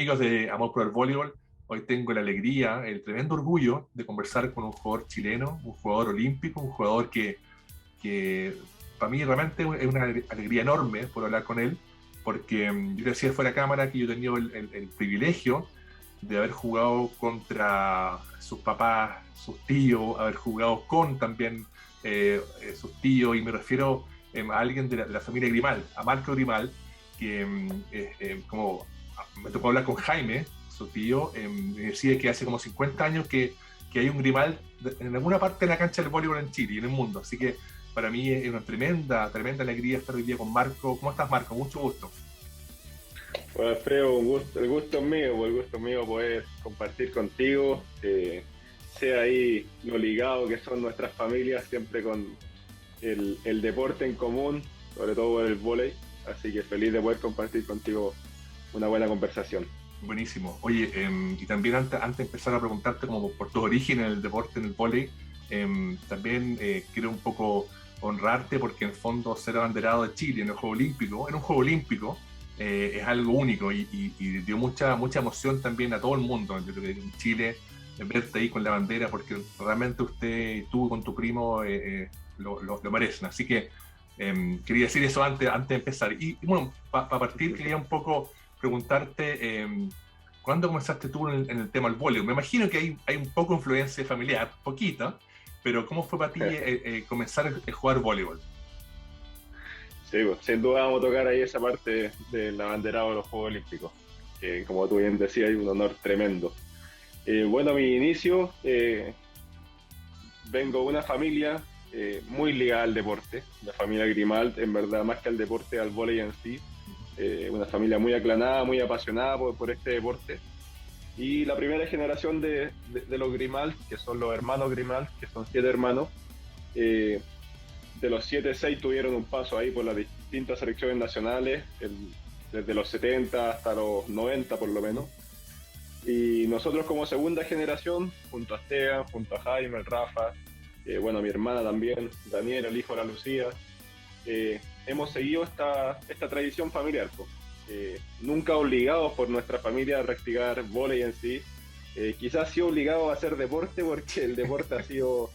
amigos de Amor por el Voleibol. Hoy tengo la alegría, el tremendo orgullo de conversar con un jugador chileno, un jugador olímpico, un jugador que para mí realmente es una alegría enorme por hablar con él, porque yo le decía fuera de cámara que yo he tenido el privilegio de haber jugado contra sus papás, sus tíos, haber jugado con también sus tíos, y me refiero a alguien de la familia Grimal, a Marco Grimal, que como me tocó hablar con Jaime, su tío, me decía que hace como 50 años que hay un Grimal en alguna parte de la cancha del voleibol en Chile y en el mundo, así que para mí es una tremenda alegría estar hoy día con Marco. ¿Cómo estás, Marco? Mucho gusto. Bueno, Alfredo, un gusto, el gusto es mío poder compartir contigo, sea ahí lo ligado que son nuestras familias, siempre con el deporte en común, sobre todo el vóley, así que feliz de poder compartir contigo una buena conversación. Buenísimo. Oye, y también antes de empezar a preguntarte como por tu origen en el deporte, en el vóley, también quiero un poco honrarte porque en el fondo ser abanderado de Chile en el Juego Olímpico, en un Juego Olímpico, es algo único y dio mucha emoción también a todo el mundo. Yo creo que en Chile, verte ahí con la bandera, porque realmente usted, tú con tu primo, lo merecen. Así que quería decir eso antes de empezar. Y bueno, para partir, quería un poco preguntarte, ¿cuándo comenzaste tú en el tema del voleibol? Me imagino que hay un poco de influencia familiar, poquita, pero ¿cómo fue para ti comenzar a jugar voleibol? Sí, pues, sin duda vamos a tocar ahí esa parte del abanderado de los Juegos Olímpicos, que como tú bien decías, hay un honor tremendo. Bueno, mi inicio, vengo de una familia muy ligada al deporte, la familia Grimald, en verdad, más que al deporte, al vóley en sí. Una familia muy aclanada, muy apasionada por este deporte. Y la primera generación de los Grimald, que son los hermanos Grimald, que son 7 hermanos, eh, de los 7, 6 tuvieron un paso ahí por las distintas selecciones nacionales, desde los 70 hasta los 90 por lo menos. Y nosotros como segunda generación, junto a Esteban, junto a Jaime, el Rafa, bueno, mi hermana también, Daniel, el hijo de la Lucía, hemos seguido esta tradición familiar. Pues. Nunca obligados por nuestra familia a practicar vóley en sí. Quizás sí obligados a hacer deporte porque el deporte ha sido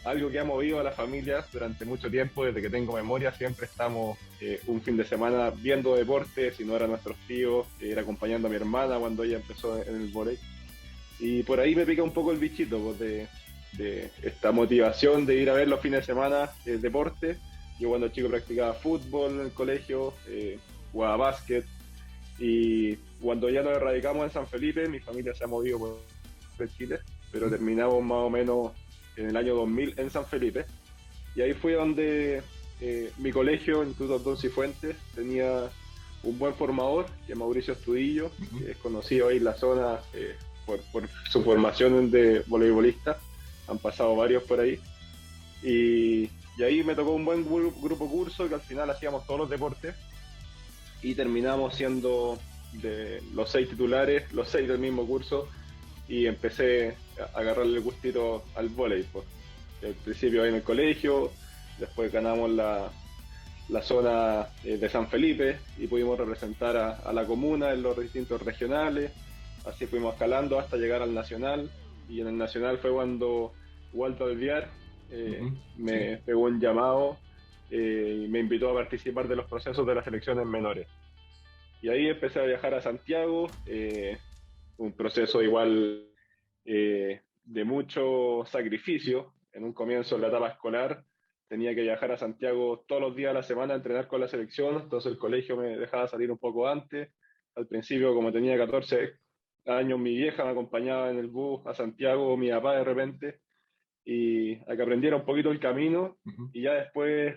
algo que ha movido a la familia durante mucho tiempo. Desde que tengo memoria siempre estamos un fin de semana viendo deporte, si no eran nuestros tíos, era acompañando a mi hermana cuando ella empezó en el vóley. Y por ahí me pica un poco el bichito pues, de esta motivación de ir a ver los fines de semana el deporte. Yo cuando chico practicaba fútbol en el colegio, jugaba básquet, y cuando ya nos radicamos en San Felipe, mi familia se ha movido por Chile, pero terminamos más o menos en el año 2000 en San Felipe. Y ahí fue donde mi colegio, el Instituto Don Cifuentes, tenía un buen formador, que es Mauricio Estudillo, Uh -huh. que es conocido ahí en la zona por su formación de voleibolista. Han pasado varios por ahí. Y ahí me tocó un buen grupo curso que al final hacíamos todos los deportes y terminamos siendo de los 6 titulares, los 6 del mismo curso, y empecé a agarrarle el gustito al voleibol. Pues. Al principio ahí en el colegio, después ganamos la zona de San Felipe y pudimos representar a la comuna en los distintos regionales. Así fuimos escalando hasta llegar al nacional, y en el nacional fue cuando Walter Alviar Uh -huh. Sí. me pegó un llamado y me invitó a participar de los procesos de las selecciones menores. Y ahí empecé a viajar a Santiago, un proceso igual de mucho sacrificio. En un comienzo, en la etapa escolar, tenía que viajar a Santiago todos los días de la semana a entrenar con la selección, entonces el colegio me dejaba salir un poco antes. Al principio, como tenía 14 años, mi vieja me acompañaba en el bus a Santiago, mi papá de repente, y a que aprendiera un poquito el camino, Uh -huh. y ya después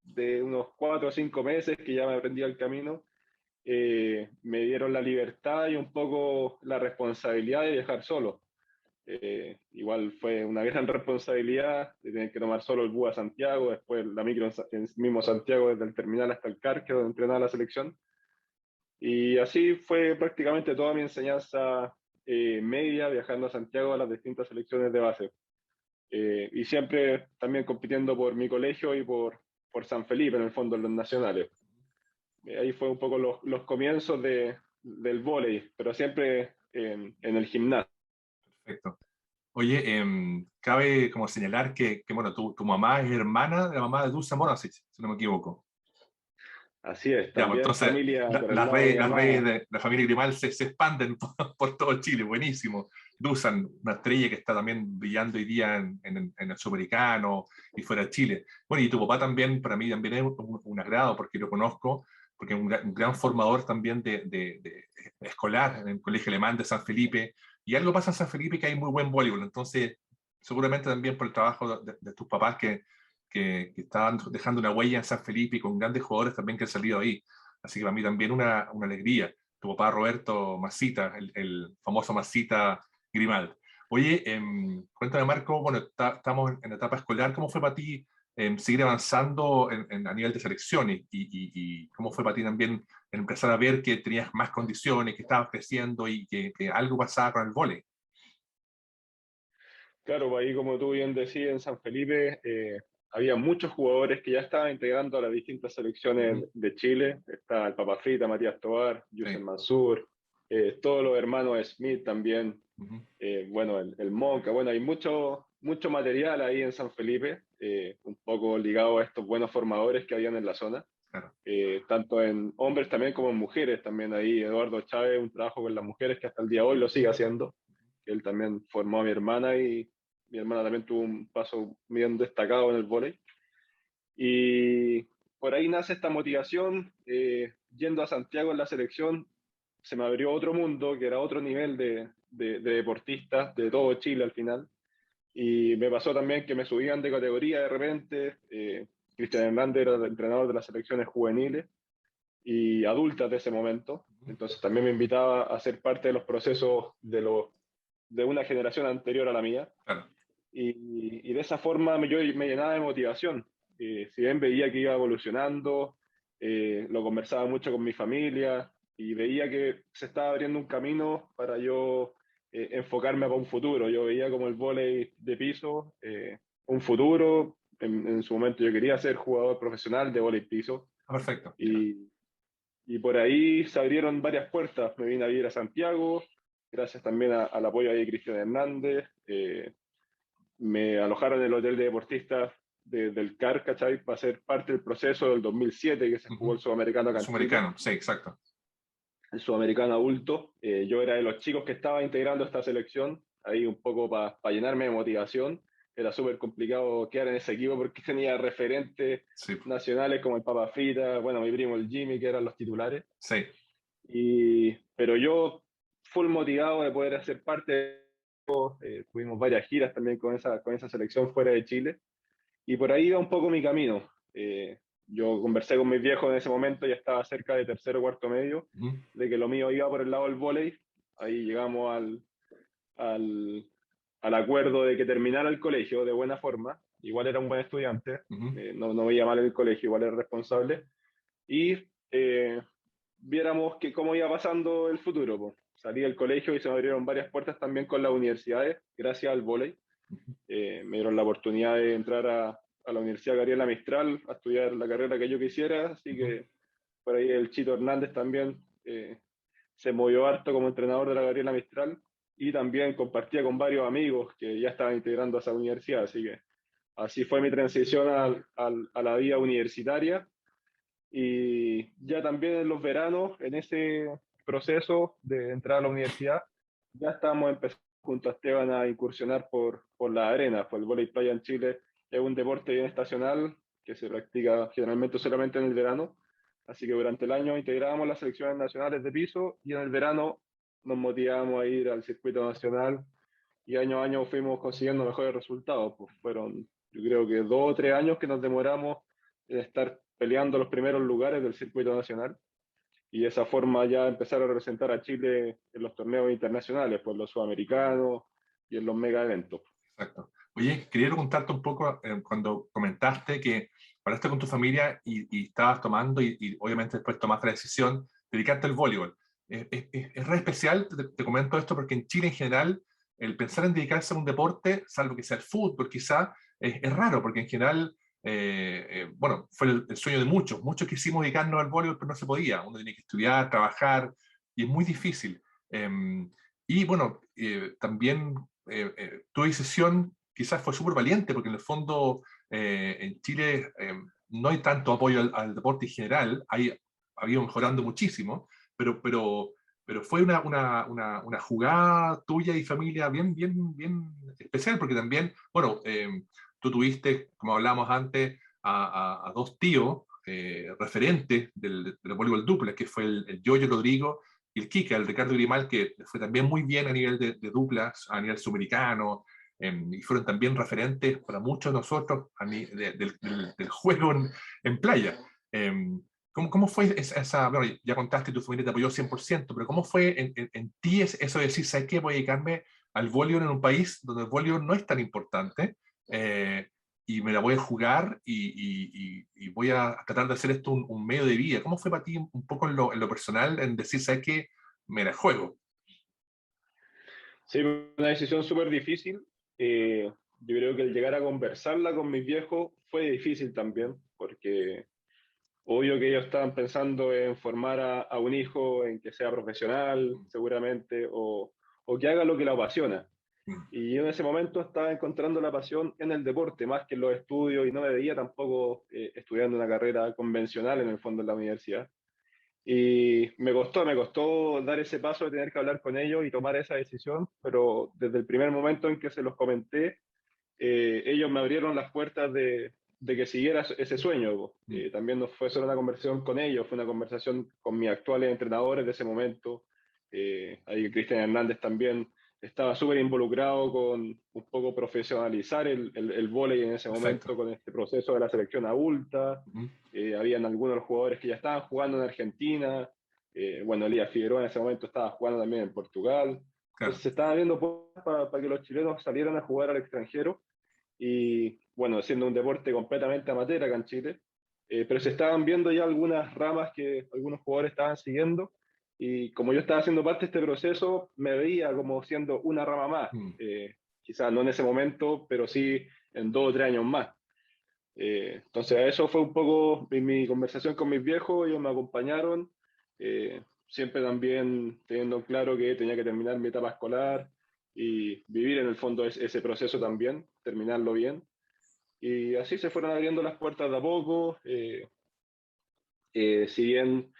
de unos 4 o 5 meses que ya me aprendía el camino, me dieron la libertad y un poco la responsabilidad de viajar solo. Igual fue una gran responsabilidad de tener que tomar solo el bus a Santiago, después la micro en mismo Santiago desde el terminal hasta el Carque donde entrenaba la selección. Y así fue prácticamente toda mi enseñanza media, viajando a Santiago a las distintas selecciones de base. Y siempre también compitiendo por mi colegio y por San Felipe, en el fondo, en los nacionales. Ahí fue un poco los comienzos del vóley, pero siempre en el gimnasio. Perfecto. Oye, cabe como señalar bueno, tu mamá es hermana de la mamá de Dulce Morasic, si no me equivoco. Así es, Ya, pues también entonces familia por el lado de mi las redes mamá. de la familia Grimal se expanden por todo Chile, buenísimo. Dusan, una estrella que está también brillando hoy día en el Sudamericano y fuera de Chile. Bueno, y tu papá también, para mí también es un agrado porque lo conozco, porque es un gran formador también de escolar en el Colegio Alemán de San Felipe. Y algo pasa en San Felipe que hay muy buen voleibol. Entonces, seguramente también por el trabajo de tus papás que estaban dejando una huella en San Felipe y con grandes jugadores también que han salido ahí. Así que para mí también una alegría. Tu papá Roberto Masita, el famoso Masita Grimal. Oye, cuéntame Marco, bueno, estamos en etapa escolar, ¿cómo fue para ti seguir avanzando a nivel de selecciones? Y cómo fue para ti también empezar a ver que tenías más condiciones, que estabas creciendo y que algo pasaba con el vóley? Claro, pues ahí como tú bien decías, en San Felipe había muchos jugadores que ya estaban integrando a las distintas selecciones Ujú, de Chile. Está el Papa Frita, Matías Tobar, Yusef sí, Mansur, todos los hermanos Smith también, ujú, bueno, el Monca, bueno, hay mucho material ahí en San Felipe, un poco ligado a estos buenos formadores que habían en la zona, claro. tanto en hombres también como en mujeres también ahí. Eduardo Chávez, un trabajo con las mujeres que hasta el día de hoy lo sigue haciendo. Él también formó a mi hermana y mi hermana también tuvo un paso bien destacado en el vóley. Y por ahí nace esta motivación, yendo a Santiago en la selección, se me abrió otro mundo, que era otro nivel de deportistas de todo Chile al final. Y me pasó también que me subían de categoría de repente. Cristian Hernández era el entrenador de las selecciones juveniles y adultas de ese momento. Ujú, Entonces también me invitaba a ser parte de los procesos de una generación anterior a la mía. claro. Y de esa forma yo me llenaba de motivación. Si bien veía que iba evolucionando, lo conversaba mucho con mi familia y veía que se estaba abriendo un camino para yo enfocarme para un futuro. Yo veía como el vóley de piso, un futuro. En su momento yo quería ser jugador profesional de vóley piso Ah, perfecto. y, y por ahí se abrieron varias puertas. Me vine a vivir a Santiago, gracias también al apoyo de Cristian Hernández. Me alojaron en el hotel de deportistas del CAR, ¿cachai? Para ser parte del proceso del 2007 que se jugó Ujú. el Sudamericano El acá en Chile, sudamericano, sí, exacto. el Sudamericano adulto. Yo era de los chicos que estaba integrando esta selección, ahí un poco para llenarme de motivación. Era súper complicado quedar en ese equipo porque tenía referentes Sí, nacionales como el Papa Frita, bueno, mi primo el Jimmy, que eran los titulares. sí. Pero yo, full motivado de poder hacer parte, tuvimos varias giras también con esa selección fuera de Chile. Y por ahí iba un poco mi camino. Yo conversé con mis viejos en ese momento, ya estaba cerca de tercero o cuarto medio, Ujú, de que lo mío iba por el lado del vóley. Ahí llegamos al, al acuerdo de que terminara el colegio de buena forma. Igual era un buen estudiante, ujú. no veía mal el colegio, igual era responsable. Y viéramos que cómo iba pasando el futuro. Po. Salí del colegio y se me abrieron varias puertas también con las universidades, gracias al vóley. Me dieron la oportunidad de entrar a la Universidad Gabriela Mistral a estudiar la carrera que yo quisiera, así Ujú. que por ahí el Chito Hernández también se movió harto como entrenador de la Gabriela Mistral y también compartía con varios amigos que ya estaban integrando a esa universidad, así que así fue mi transición a la vida universitaria y ya también en los veranos, en ese proceso de entrar a la universidad, ya estábamos empezando junto a Esteban a incursionar por la arena, por el vóley playa en Chile. Es un deporte bien estacional que se practica generalmente solamente en el verano. Así que durante el año integrábamos las selecciones nacionales de piso y en el verano nos motivábamos a ir al circuito nacional y año a año fuimos consiguiendo mejores resultados. Pues fueron, yo creo que 2 o 3 años que nos demoramos en estar peleando los primeros lugares del circuito nacional y de esa forma ya empezar a representar a Chile en los torneos internacionales, pues los sudamericanos y en los mega eventos. Exacto. Oye, quería preguntarte un poco, cuando comentaste que hablaste con tu familia y estabas tomando, y obviamente después tomaste la decisión, de dedicarte al voleibol. Es re especial, te comento esto, porque en Chile en general, el pensar en dedicarse a un deporte, salvo que sea el fútbol quizá, es raro, porque en general, bueno, fue el sueño de muchos. Muchos quisimos dedicarnos al voleibol, pero no se podía. Uno tenía que estudiar, trabajar, y es muy difícil. Y bueno, también tu decisión quizás fue súper valiente, porque en el fondo en Chile no hay tanto apoyo al deporte en general, ha ido mejorando muchísimo, pero fue una jugada tuya y familia bien especial, porque también, bueno, tú tuviste, como hablábamos antes, a dos tíos referentes del voleibol dupla, que fue el Yoyo Rodrigo y el Kika, el Ricardo Grimal, que fue también muy bien a nivel de duplas, a nivel sudamericano, y fueron también referentes para muchos de nosotros del juego en playa. ¿Cómo fue esa, bueno, ya contaste, tu familia te apoyó 100%, pero ¿cómo fue en ti eso de decir, ¿sabes qué? Voy a dedicarme al voleibol en un país donde el voleibol no es tan importante, y me la voy a jugar y voy a tratar de hacer esto un medio de vida? ¿Cómo fue para ti un poco en lo personal, en decir, ¿sabes qué? Me la juego. Sí, una decisión súper difícil. Yo creo que el llegar a conversarla con mis viejos fue difícil también, porque obvio que ellos estaban pensando en formar a un hijo, en que sea profesional, seguramente, o que haga lo que lo apasiona. Mm, Y yo en ese momento estaba encontrando la pasión en el deporte, más que en los estudios, y no me veía tampoco estudiando una carrera convencional en el fondo en la universidad. Y me costó dar ese paso de tener que hablar con ellos y tomar esa decisión, pero desde el primer momento en que se los comenté, ellos me abrieron las puertas de que siguiera ese sueño. mm, También no fue solo una conversación con ellos, fue una conversación con mis actuales entrenadores de ese momento. Ahí Cristian Hernández también estaba súper involucrado con un poco profesionalizar el vóley en ese perfecto. momento con este proceso de la selección adulta. Mm, Habían algunos jugadores que ya estaban jugando en Argentina. Bueno, Elías Figueroa en ese momento estaba jugando también en Portugal. Entonces claro. se estaba viendo para que los chilenos salieran a jugar al extranjero y bueno, siendo un deporte completamente amateur acá en Chile, pero se estaban viendo ya algunas ramas que algunos jugadores estaban siguiendo y como yo estaba haciendo parte de este proceso, me veía como siendo una rama más, Mm, quizás no en ese momento, pero sí en 2 o 3 años más. Entonces eso fue un poco mi conversación con mis viejos, ellos me acompañaron, siempre también teniendo claro que tenía que terminar mi etapa escolar y vivir en el fondo ese proceso también, terminarlo bien. Y así se fueron abriendo las puertas de a poco. Si bien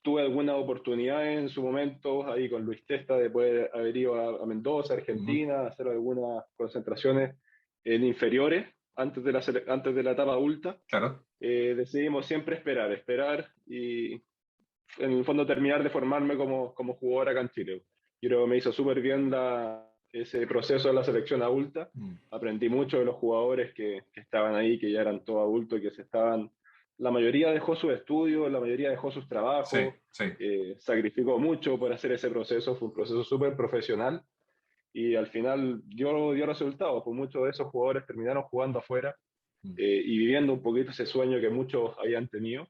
tuve algunas oportunidades en su momento, ahí con Luis Testa, de poder haber ido a Mendoza, mm, Argentina, a hacer algunas concentraciones en inferiores antes de la etapa adulta, claro. decidimos siempre esperar y en el fondo terminar de formarme como jugador acá en Chile. Yo creo que me hizo súper bien ese proceso de la selección adulta. Mm, Aprendí mucho de los jugadores que estaban ahí, que ya eran todos adultos, que se estaban... La mayoría dejó sus estudios, la mayoría dejó sus sí, trabajos, sí. sacrificó mucho por hacer ese proceso, fue un proceso súper profesional y al final dio resultados, pues muchos de esos jugadores terminaron jugando afuera Mm, y viviendo un poquito ese sueño que muchos habían tenido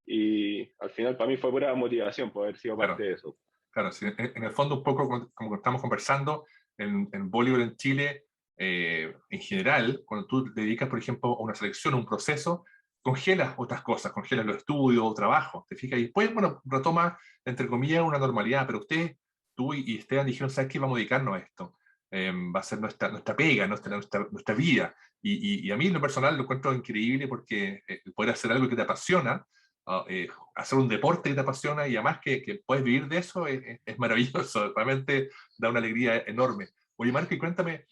y al final para mí fue pura motivación por haber sido parte claro. de eso. Claro, sí, en el fondo, un poco como estamos conversando, en voleibol en Chile, en general, cuando tú te dedicas, por ejemplo, a una selección, a un proceso, congelas otras cosas, congelas los estudios o trabajos, ¿te fijas? Y después, bueno, retoma, entre comillas, una normalidad, pero ustedes, tú y Esteban dijeron, ¿sabes qué? Vamos a dedicarnos a esto. Va a ser nuestra pega, nuestra vida. Y a mí, en lo personal, lo encuentro increíble porque poder hacer algo que te apasiona, hacer un deporte que te apasiona y además que puedes vivir de eso es maravilloso, realmente da una alegría enorme. Oye, Marco, y cuéntame,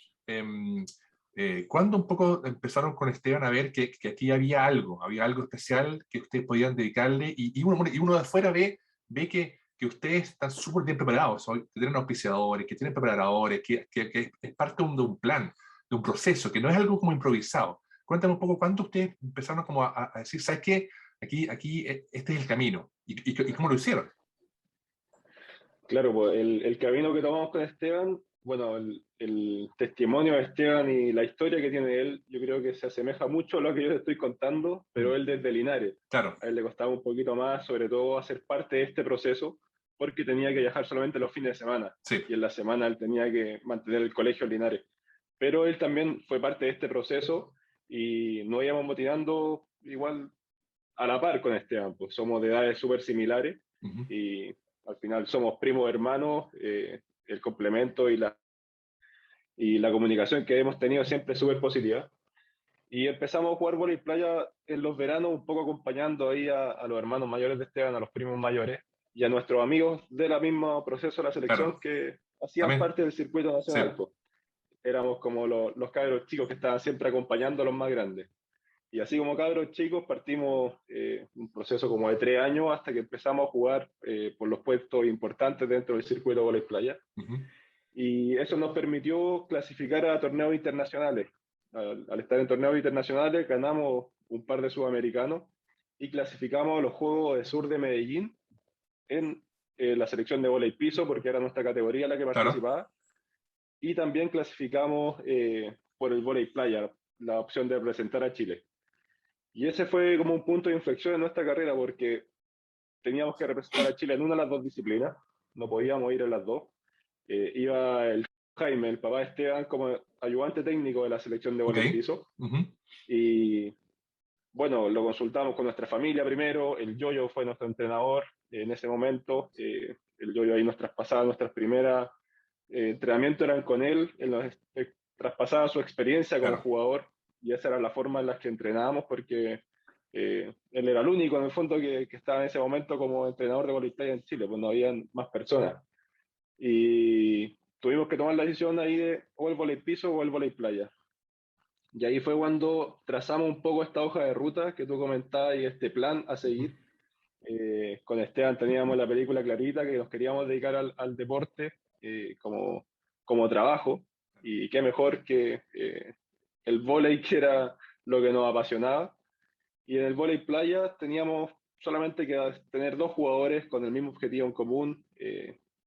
¿cuándo un poco empezaron con Esteban a ver que aquí había algo especial que ustedes podían dedicarle? Y uno de afuera ve que ustedes están súper bien preparados, que tienen auspiciadores, que tienen preparadores, que es parte de un plan, de un proceso, que no es algo como improvisado. Cuéntame un poco cuándo ustedes empezaron como a decir, ¿sabes qué? Aquí este es el camino. ¿Y cómo lo hicieron? Claro, pues el camino que tomamos con Esteban, bueno, el testimonio de Esteban y la historia que tiene él, yo creo que se asemeja mucho a lo que yo te estoy contando, pero Mm, él desde Linares. claro, A él le costaba un poquito más, sobre todo, hacer parte de este proceso, porque tenía que viajar solamente los fines de semana, sí. y en la semana él tenía que mantener el colegio en Linares. Pero él también fue parte de este proceso y nos íbamos motivando igual a la par con Esteban, pues somos de edades súper similares Ujú, y al final somos primos hermanos, el complemento y la comunicación que hemos tenido siempre es súper positiva. Y empezamos a jugar vóley playa en los veranos, un poco acompañando ahí a los hermanos mayores de Esteban, a los primos mayores, y a nuestros amigos de la misma proceso de la Claro, selección que hacían también, parte del circuito sí. nacional, pues. Éramos como los cabros chicos que estaban siempre acompañando a los más grandes. Y así como cabros chicos partimos un proceso como de 3 años hasta que empezamos a jugar por los puestos importantes dentro del circuito de vóley playa. Ujú. Y eso nos permitió clasificar a torneos internacionales. Al estar en torneos internacionales ganamos un par de sudamericanos y clasificamos a los Juegos de Sur de Medellín en la selección de vóley piso, porque era nuestra categoría la que Claro, participaba. Y también clasificamos por el vóley playa, la opción de representar a Chile. Y ese fue como un punto de inflexión en nuestra carrera, porque teníamos que representar a Chile en una de las dos disciplinas, no podíamos ir en las dos. Iba el Jaime, el papá de Esteban, como ayudante técnico de la selección de ok. vóley piso. Ujú. Y bueno, lo consultamos con nuestra familia primero. El Yoyo fue nuestro entrenador en ese momento. El Yoyo ahí nos traspasaba nuestras primeras entrenamientos, eran con él. Él nos traspasaba su experiencia como Claro, jugador y esa era la forma en la que entrenábamos porque él era el único en el fondo que estaba en ese momento como entrenador de vóley playa en Chile, pues no habían más personas. Y tuvimos que tomar la decisión ahí de o el vóley piso o el vóley playa. Y ahí fue cuando trazamos un poco esta hoja de ruta que tú comentabas y este plan a ujú. seguir. Con Esteban teníamos la película clarita que nos queríamos dedicar al deporte como trabajo. Y qué mejor que el vóley, que era lo que nos apasionaba. Y en el vóley playa teníamos solamente que tener dos jugadores con el mismo objetivo en común,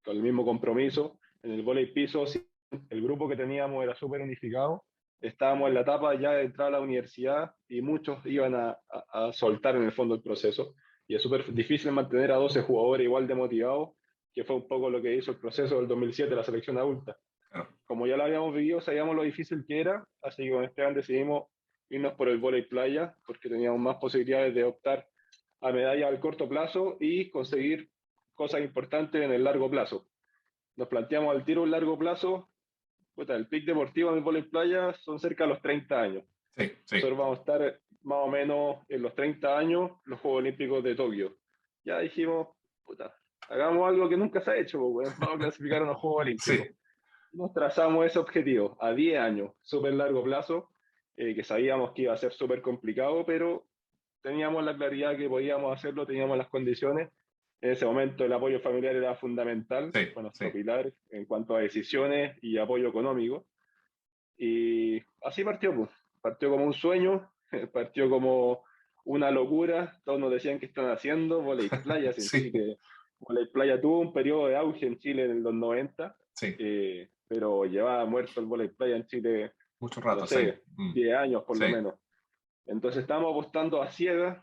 con el mismo compromiso. En el vóley piso, sí, el grupo que teníamos era súper unificado. Estábamos en la etapa ya de entrar a la universidad y muchos iban a soltar en el fondo el proceso. Y es súper difícil mantener a 12 jugadores igual de motivados, que fue un poco lo que hizo el proceso del 2007 de la selección adulta. Claro, Como ya lo habíamos vivido, sabíamos lo difícil que era, así que con Esteban decidimos irnos por el vóley playa, porque teníamos más posibilidades de optar a medalla al corto plazo y conseguir cosas importantes en el largo plazo. Nos planteamos al tiro un largo plazo, puta, el pick deportivo en el vóley playa son cerca de los 30 años. sí, sí, Nosotros vamos a estar más o menos en los 30 años, los Juegos Olímpicos de Tokio. Ya dijimos, puta, hagamos algo que nunca se ha hecho, pues, vamos a clasificar a los Juegos sí, Olímpicos. Nos trazamos ese objetivo a 10 años, súper largo plazo, que sabíamos que iba a ser súper complicado, pero teníamos la claridad que podíamos hacerlo, teníamos las condiciones. En ese momento el apoyo familiar era fundamental, sí, fue nuestro sí. pilar en cuanto a decisiones y apoyo económico. Y así partió, pues. Partió como un sueño, partió como una locura. Todos nos decían que están haciendo volei playas en Sí, Chile. Volei playa tuvo un periodo de auge en Chile en los 90, sí, pero llevaba muerto el volei playa en Chile, mucho no rato, sí. sé, Mm. 10 años por Sí, lo menos. Entonces estábamos apostando a ciegas,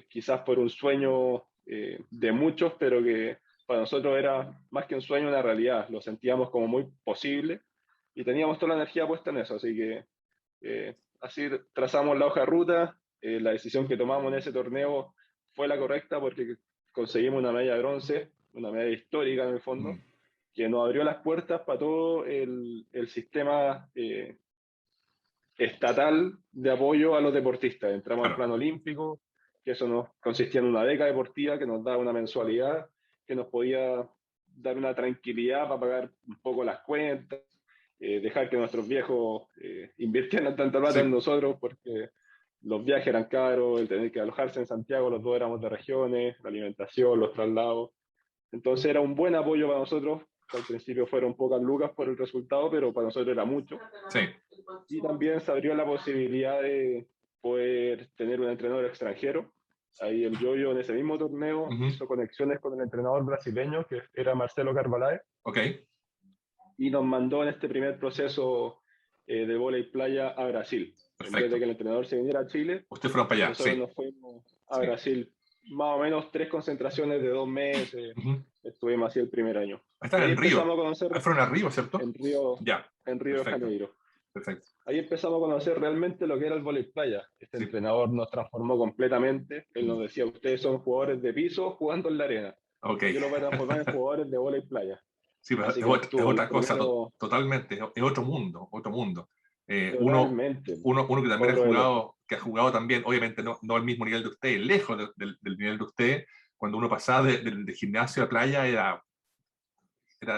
quizás por un sueño de muchos, pero que para nosotros era más que un sueño, una realidad. Lo sentíamos como muy posible y teníamos toda la energía puesta en eso. Así que así trazamos la hoja de ruta. La decisión que tomamos en ese torneo fue la correcta porque conseguimos una medalla de bronce, una medalla histórica en el mm, fondo, que nos abrió las puertas para todo el sistema estatal de apoyo a los deportistas. Entramos al claro, plan olímpico, que eso nos consistía en una beca deportiva que nos daba una mensualidad, que nos podía dar una tranquilidad para pagar un poco las cuentas, dejar que nuestros viejos invirtieran tanta plata en sí, nosotros, porque los viajes eran caros, el tener que alojarse en Santiago, los dos éramos de regiones, la alimentación, los traslados. Entonces era un buen apoyo para nosotros, que al principio fueron pocas lucas por el resultado, pero para nosotros era mucho. sí, Y también se abrió la posibilidad de poder tener un entrenador extranjero. Ahí el Yoyo en ese mismo torneo ujú. hizo conexiones con el entrenador brasileño, que era Marcelo Carvalhaes, Ok, y nos mandó en este primer proceso de vóley playa a Brasil. En vez de perfecto. que el entrenador se viniera a Chile, Ustedes fueron para allá, nosotros sí, nos fuimos a sí. Brasil. Más o menos 3 concentraciones de 2 meses. Ujú. Estuvimos así el primer año. Y Están ahí en empezamos Río. a conocer Ahí fueron a Río, ¿cierto? en Río, Ya, en Río de perfecto, Janeiro. perfecto. Ahí empezamos a conocer realmente lo que era el vóley playa. Este Sí. entrenador nos transformó completamente. Él nos Mm. decía, ustedes son jugadores de piso jugando en la arena. Ok. Yo los voy a transformar en jugadores de vóley playa. Sí, pero Así que es estuvo los otra cosa, primeros, totalmente, es otro mundo, otro mundo. Uno, totalmente, uno que también otro de los, que ha jugado también, obviamente no al mismo nivel de usted, lejos del nivel de usted, cuando uno pasaba de gimnasio a playa era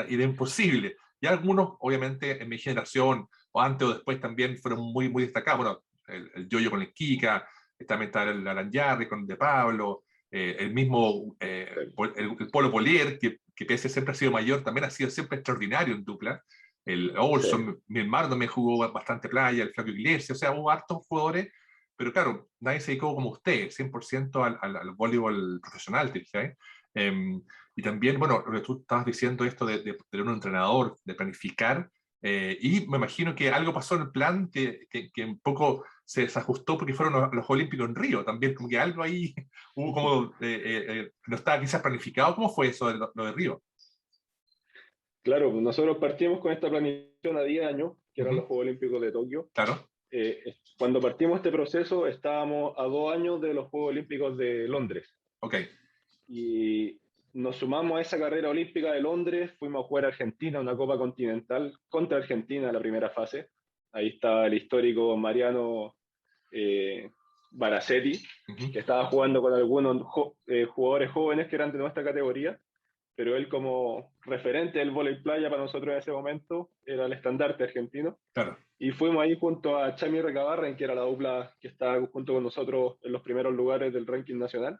imposible. Y algunos, obviamente, en mi generación, o antes o después, también fueron muy, muy destacados. Bueno, el Yoyo con el Kika, también está el Alan Yarri con el De Pablo, el mismo el Polo Polier, que pese a siempre ha sido mayor, también ha sido siempre extraordinario en dupla. El sí, Olson, mi hermano me jugó bastante playa, el Flavio Iglesias, o sea, hubo hartos jugadores, pero claro, nadie se dedicó como usted, 100% al voleibol profesional, ¿sí? Y también, bueno, lo que tú estabas diciendo, esto de tener un entrenador, de planificar, y me imagino que algo pasó en el plan que un poco se ajustó porque fueron los Juegos Olímpicos en Río, también como que algo ahí hubo como, no estaba quizás planificado. ¿Cómo fue eso de lo de Río? claro, nosotros partimos con esta planificación a 10 años, que eran Ujú. los Juegos Olímpicos de Tokio. Claro, Cuando partimos este proceso, estábamos a 2 años de los Juegos Olímpicos de Londres. ok, Y nos sumamos a esa carrera olímpica de Londres, fuimos a jugar a Argentina, una Copa Continental contra Argentina en la primera fase. Ahí está el histórico Mariano eh, Baracetti, ujú, que estaba jugando con algunos jugadores jóvenes que eran de nuestra categoría, pero él como referente del vóley playa para nosotros en ese momento era el estandarte argentino. claro, Y fuimos ahí junto a Chami Recabarren, que era la dupla que estaba junto con nosotros en los primeros lugares del ranking nacional.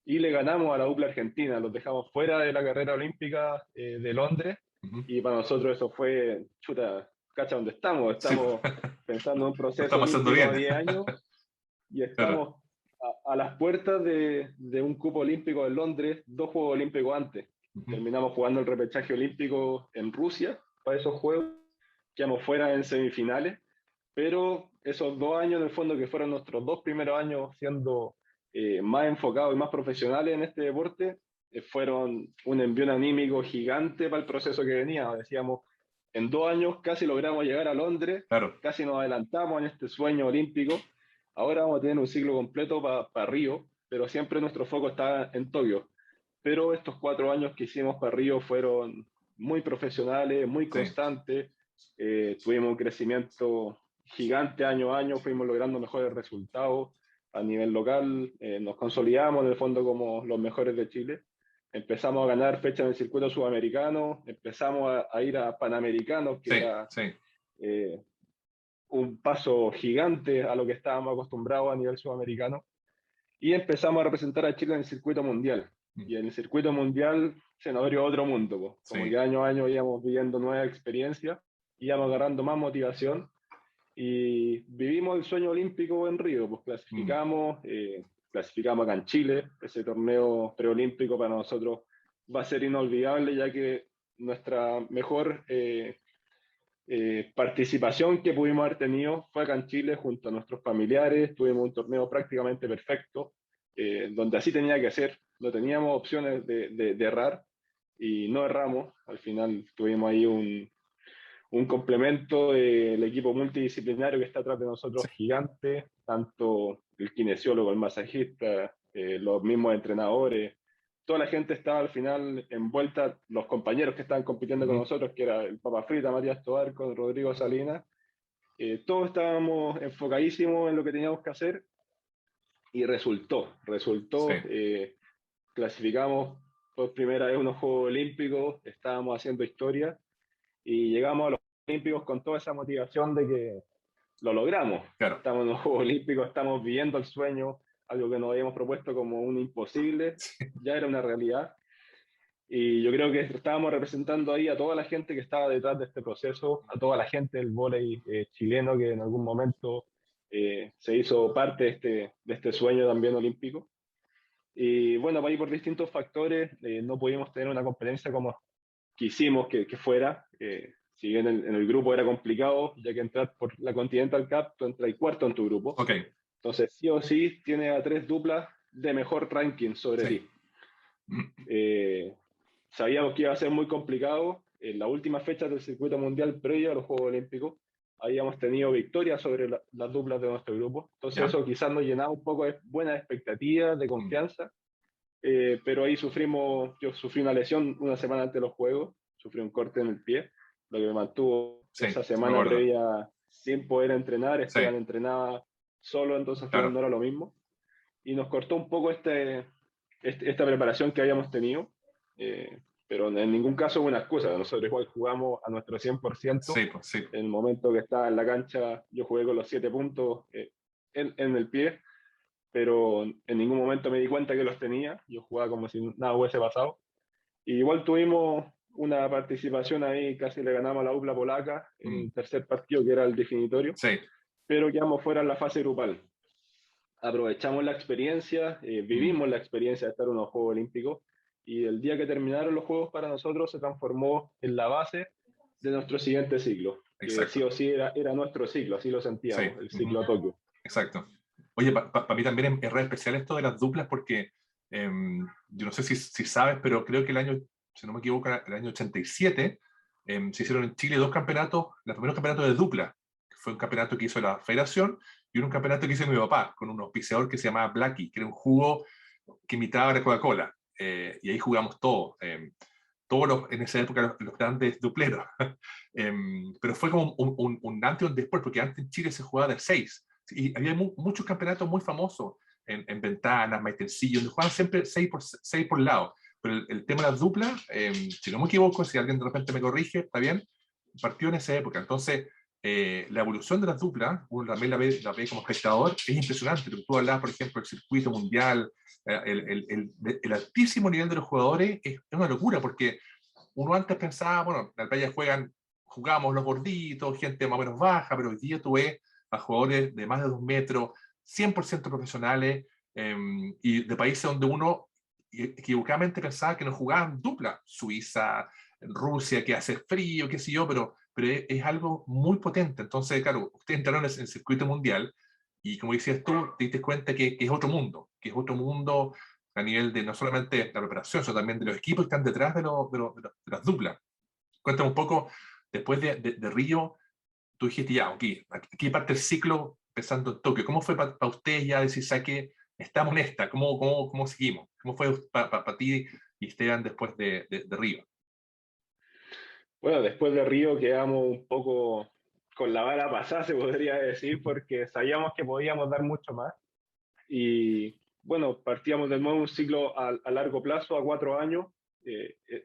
Y le ganamos a la dupla argentina, los dejamos fuera de la carrera olímpica de Londres. ujú. Y para nosotros eso fue, chuta, cacha, ¿dónde estamos? Sí, Estamos pensando en un lo proceso estamos haciendo olímpico a bien, 10 años y claro, estamos a las puertas de un cupo olímpico en Londres, 2 Juegos Olímpicos antes. ujú, Terminamos jugando el repechaje olímpico en Rusia para esos Juegos, quedamos fuera en semifinales, pero esos 2 años en el fondo que fueron nuestros 2 primeros años siendo más enfocados y más profesionales en este deporte, fueron un envío anímico gigante para el proceso que venía. Decíamos, en 2 años casi logramos llegar a Londres, claro, casi nos adelantamos en este sueño olímpico. Ahora vamos a tener un ciclo completo para Río, pero siempre nuestro foco está en Tokio. Pero estos 4 años que hicimos para Río fueron muy profesionales, muy sí, constantes. Tuvimos un crecimiento gigante año a año, fuimos logrando mejores resultados a nivel local, nos consolidamos en el fondo como los mejores de Chile. Empezamos a ganar fechas en el circuito sudamericano, empezamos a ir a Panamericanos, que sí, era sí, eh, un paso gigante a lo que estábamos acostumbrados a nivel sudamericano, y empezamos a representar a Chile en el circuito mundial. mm, Y en el circuito mundial se nos abrió otro mundo, po. Como sí, que año a año íbamos viviendo nuevas experiencias, íbamos agarrando más motivación y vivimos el sueño olímpico en Río, pues mm, clasificamos acá en Chile, ese torneo preolímpico para nosotros va a ser inolvidable, ya que nuestra mejor participación que pudimos haber tenido fue acá en Chile junto a nuestros familiares. Tuvimos un torneo prácticamente perfecto, donde así tenía que ser, no teníamos opciones de errar y no erramos. Al final tuvimos ahí un complemento del equipo multidisciplinario que está atrás de sí, nosotros gigante, tanto el kinesiólogo, el masajista, los mismos entrenadores, toda la gente estaba al final envuelta, los compañeros que estaban compitiendo con ujú, nosotros, que era el Papa Frita, Matías Tobar, con Rodrigo Salinas, todos estábamos enfocadísimos en lo que teníamos que hacer y sí, resultó, clasificamos por primera vez unos Juegos Olímpicos, estábamos haciendo historia y llegamos a los Olímpicos con toda esa motivación de que lo logramos. claro, Estamos en los Juegos Olímpicos, estamos viviendo el sueño, algo que nos habíamos propuesto como un imposible, ya era una realidad. Y yo creo que estábamos representando ahí a toda la gente que estaba detrás de este proceso, a toda la gente del vóley chileno que en algún momento se hizo parte de este sueño también olímpico. Y bueno, ahí por distintos factores no pudimos tener una competencia como quisimos que fuera. Si bien en el grupo era complicado, ya que entrar por la Continental Cup, tú entras cuarto en tu grupo. ok, Entonces, sí o sí, tiene a 3 duplas de mejor ranking sobre sí, ti. Eh, Sabíamos que iba a ser muy complicado. En la última fecha del circuito mundial previo a los Juegos Olímpicos, habíamos tenido victorias sobre las duplas de nuestro grupo. Entonces, ya, eso quizás nos llenaba un poco de buenas expectativas, de mm, confianza. pero ahí yo sufrí una lesión una semana antes de los Juegos, sufrí un corte en el pie, lo que me mantuvo Sí, esa sí me semana acuerdo. previa sin poder entrenar. Sí, Esteban entrenaba solo, entonces al final claro. no era lo mismo. Y nos cortó un poco esta preparación que habíamos tenido, pero en ningún caso es una excusa. Nosotros igual jugamos a nuestro 100%. Sí, pues sí. En el momento que estaba en la cancha, yo jugué con los 7 puntos en el pie, pero en ningún momento me di cuenta que los tenía. Yo jugaba como si nada hubiese pasado. Y igual tuvimos una participación ahí, casi le ganamos a la UPLA polaca en Mm, el tercer partido, que era el definitorio, sí. pero quedamos fuera en la fase grupal. Aprovechamos la experiencia, Mm, vivimos la experiencia de estar en unos Juegos Olímpicos, y el día que terminaron los Juegos para nosotros se transformó en la base de nuestro siguiente ciclo, que sí exacto. o sí era nuestro ciclo, así lo Sí. sentíamos, el Ujú. ciclo a Tokio. Exacto. Oye, para mí también es re especial esto de las duplas porque yo no sé si sabes, pero creo que el año, si no me equivoco, el año 87, se hicieron en Chile dos campeonatos, los primeros campeonatos de dupla, que fue un campeonato que hizo la federación y un campeonato que hizo mi papá con un auspiciador que se llamaba Blackie, que era un jugo que imitaba a la Coca-Cola. Y ahí jugamos todos. Todos en esa época los grandes dupleros. Pero fue como un antes y un después, porque antes en Chile se jugaba de seis. Y había muchos campeonatos muy famosos en Ventanas, Maitencillo, donde jugaban siempre seis por lado. Pero el tema de las duplas, si no me equivoco, si alguien de repente me corrige, está bien, partió en esa época. Entonces, la evolución de las duplas, uno también la ve como espectador, es impresionante. Tú hablabas, por ejemplo, del circuito mundial, el altísimo nivel de los jugadores es una locura, porque uno antes pensaba, bueno, en la playa jugamos los gorditos, gente más o menos baja, pero hoy día tú ves a jugadores de más de 2 metros, 100% profesionales, y de países donde uno equivocadamente pensaba que no jugaban dupla, Suiza, Rusia, que hace frío, qué sé yo, pero es algo muy potente. Entonces, claro, ustedes entraron en el circuito mundial y como decías tú, te diste cuenta que es otro mundo, que es otro mundo a nivel de no solamente la preparación, sino también de los equipos que están detrás de las duplas. Cuéntame un poco, después de Río, tú dijiste ya, ok, aquí parte el ciclo pensando en Tokio. ¿Cómo fue para ustedes ya decir, saque, estamos en esta? ¿Cómo seguimos? ¿Cómo fue para ti y Esteban después de Río? Bueno, después de Río quedamos un poco con la bala pasada, se podría decir, porque sabíamos que podíamos dar mucho más. Y bueno, partíamos de nuevo un ciclo a largo plazo, a 4 años.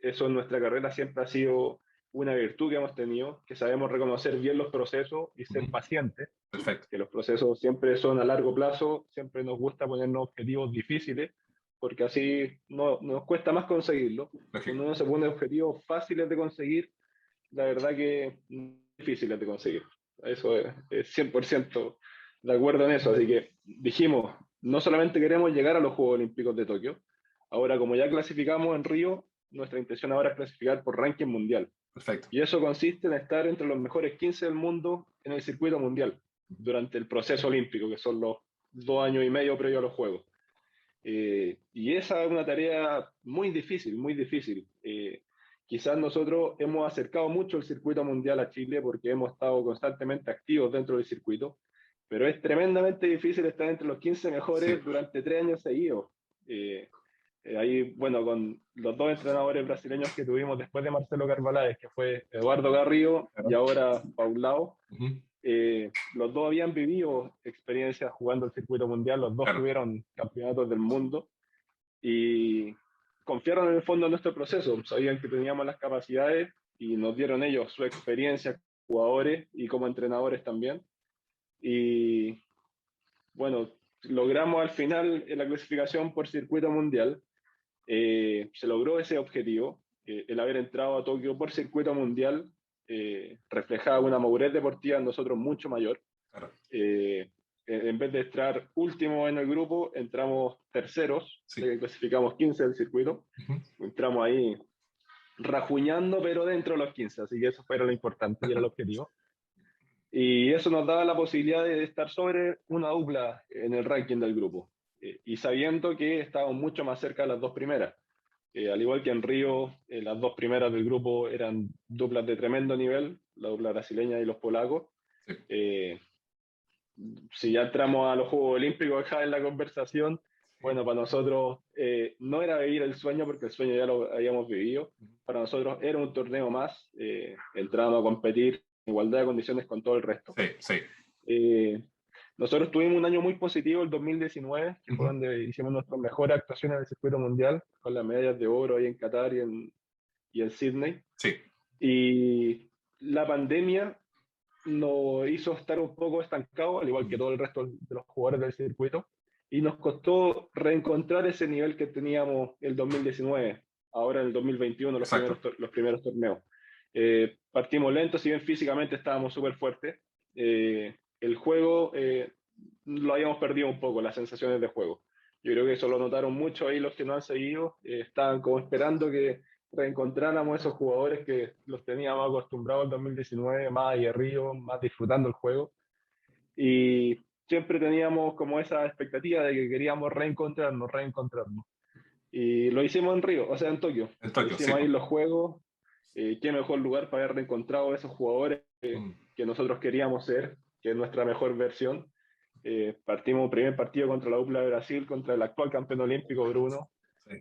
Eso en nuestra carrera siempre ha sido una virtud que hemos tenido, que sabemos reconocer bien los procesos y ser Ujú. pacientes, Perfecto. que los procesos siempre son a largo plazo. Siempre nos gusta ponernos objetivos difíciles, porque así no, nos cuesta más conseguirlo. Lógico. Cuando uno se pone objetivos fáciles de conseguir, la verdad que difíciles de conseguir. Eso es 100% de acuerdo en eso. Así que dijimos, no solamente queremos llegar a los Juegos Olímpicos de Tokio, ahora como ya clasificamos en Río, nuestra intención ahora es clasificar por ranking mundial. Perfecto. Y eso consiste en estar entre los mejores 15 del mundo en el circuito mundial durante el proceso olímpico, que son los 2 años y medio previos a los Juegos. Y esa es una tarea muy difícil, muy difícil. Quizás nosotros hemos acercado mucho el circuito mundial a Chile porque hemos estado constantemente activos dentro del circuito, pero es tremendamente difícil estar entre los 15 Sí. mejores durante 3 años seguidos. Eh, Ahí, bueno, con los dos entrenadores brasileños que tuvimos después de Marcelo Carvalhais, que fue Eduardo Garrido y Claro. ahora Paulao, Ujú. los dos habían vivido experiencias jugando el circuito mundial, los dos Claro. tuvieron campeonatos del mundo y confiaron en el fondo en nuestro proceso, sabían que teníamos las capacidades y nos dieron ellos su experiencia, jugadores y como entrenadores también. Y bueno, logramos al final en la clasificación por circuito mundial. Se logró ese objetivo. El haber entrado a Tokio por circuito mundial reflejaba una madurez deportiva en nosotros mucho mayor. Claro. Eh, en vez de entrar último en el grupo, entramos terceros, Sí. de que clasificamos 15 del circuito. Ujú. Entramos ahí rajuñando, pero dentro de los 15, así que eso fue lo importante y era el objetivo. Y eso nos daba la posibilidad de estar sobre una dupla en el ranking del grupo. Y sabiendo que estábamos mucho más cerca de las dos primeras. Al igual que en Río, las dos primeras del grupo eran duplas de tremendo nivel, la dupla brasileña y los polacos. Sí. Eh, si ya entramos a los Juegos Olímpicos acá en la conversación, Bueno, para nosotros no era vivir el sueño porque el sueño ya lo habíamos vivido. Para nosotros era un torneo más. Entrábamos a competir en igualdad de condiciones con todo el resto. Sí, sí. Eh, Nosotros tuvimos un año muy positivo, el 2019, que fue Ujú. donde hicimos nuestras mejores actuaciones en el circuito mundial, con las medallas de oro ahí en Qatar y en Sydney. Sí. Y la pandemia nos hizo estar un poco estancados, al igual que Mm. todo el resto de los jugadores del circuito, y nos costó reencontrar ese nivel que teníamos el 2019, ahora en el 2021, Exacto. los primeros torneos. Partimos lentos, si bien físicamente estábamos súper fuertes, el juego lo habíamos perdido un poco, las sensaciones de juego. Yo creo que eso lo notaron mucho ahí los que no han seguido, estaban como esperando que reencontráramos esos jugadores que los teníamos acostumbrados en 2019, más aguerridos, más disfrutando el juego. Y siempre teníamos como esa expectativa de que queríamos reencontrarnos. Y lo hicimos en Río, o sea, en Tokio. En Lo Tokio, sí, hicimos ahí po. en los juegos. Qué mejor lugar para haber reencontrado a esos jugadores Mm. que nosotros queríamos ser, que es nuestra mejor versión. Partimos primer partido contra la UPLA de Brasil, contra el actual campeón olímpico Bruno, Sí.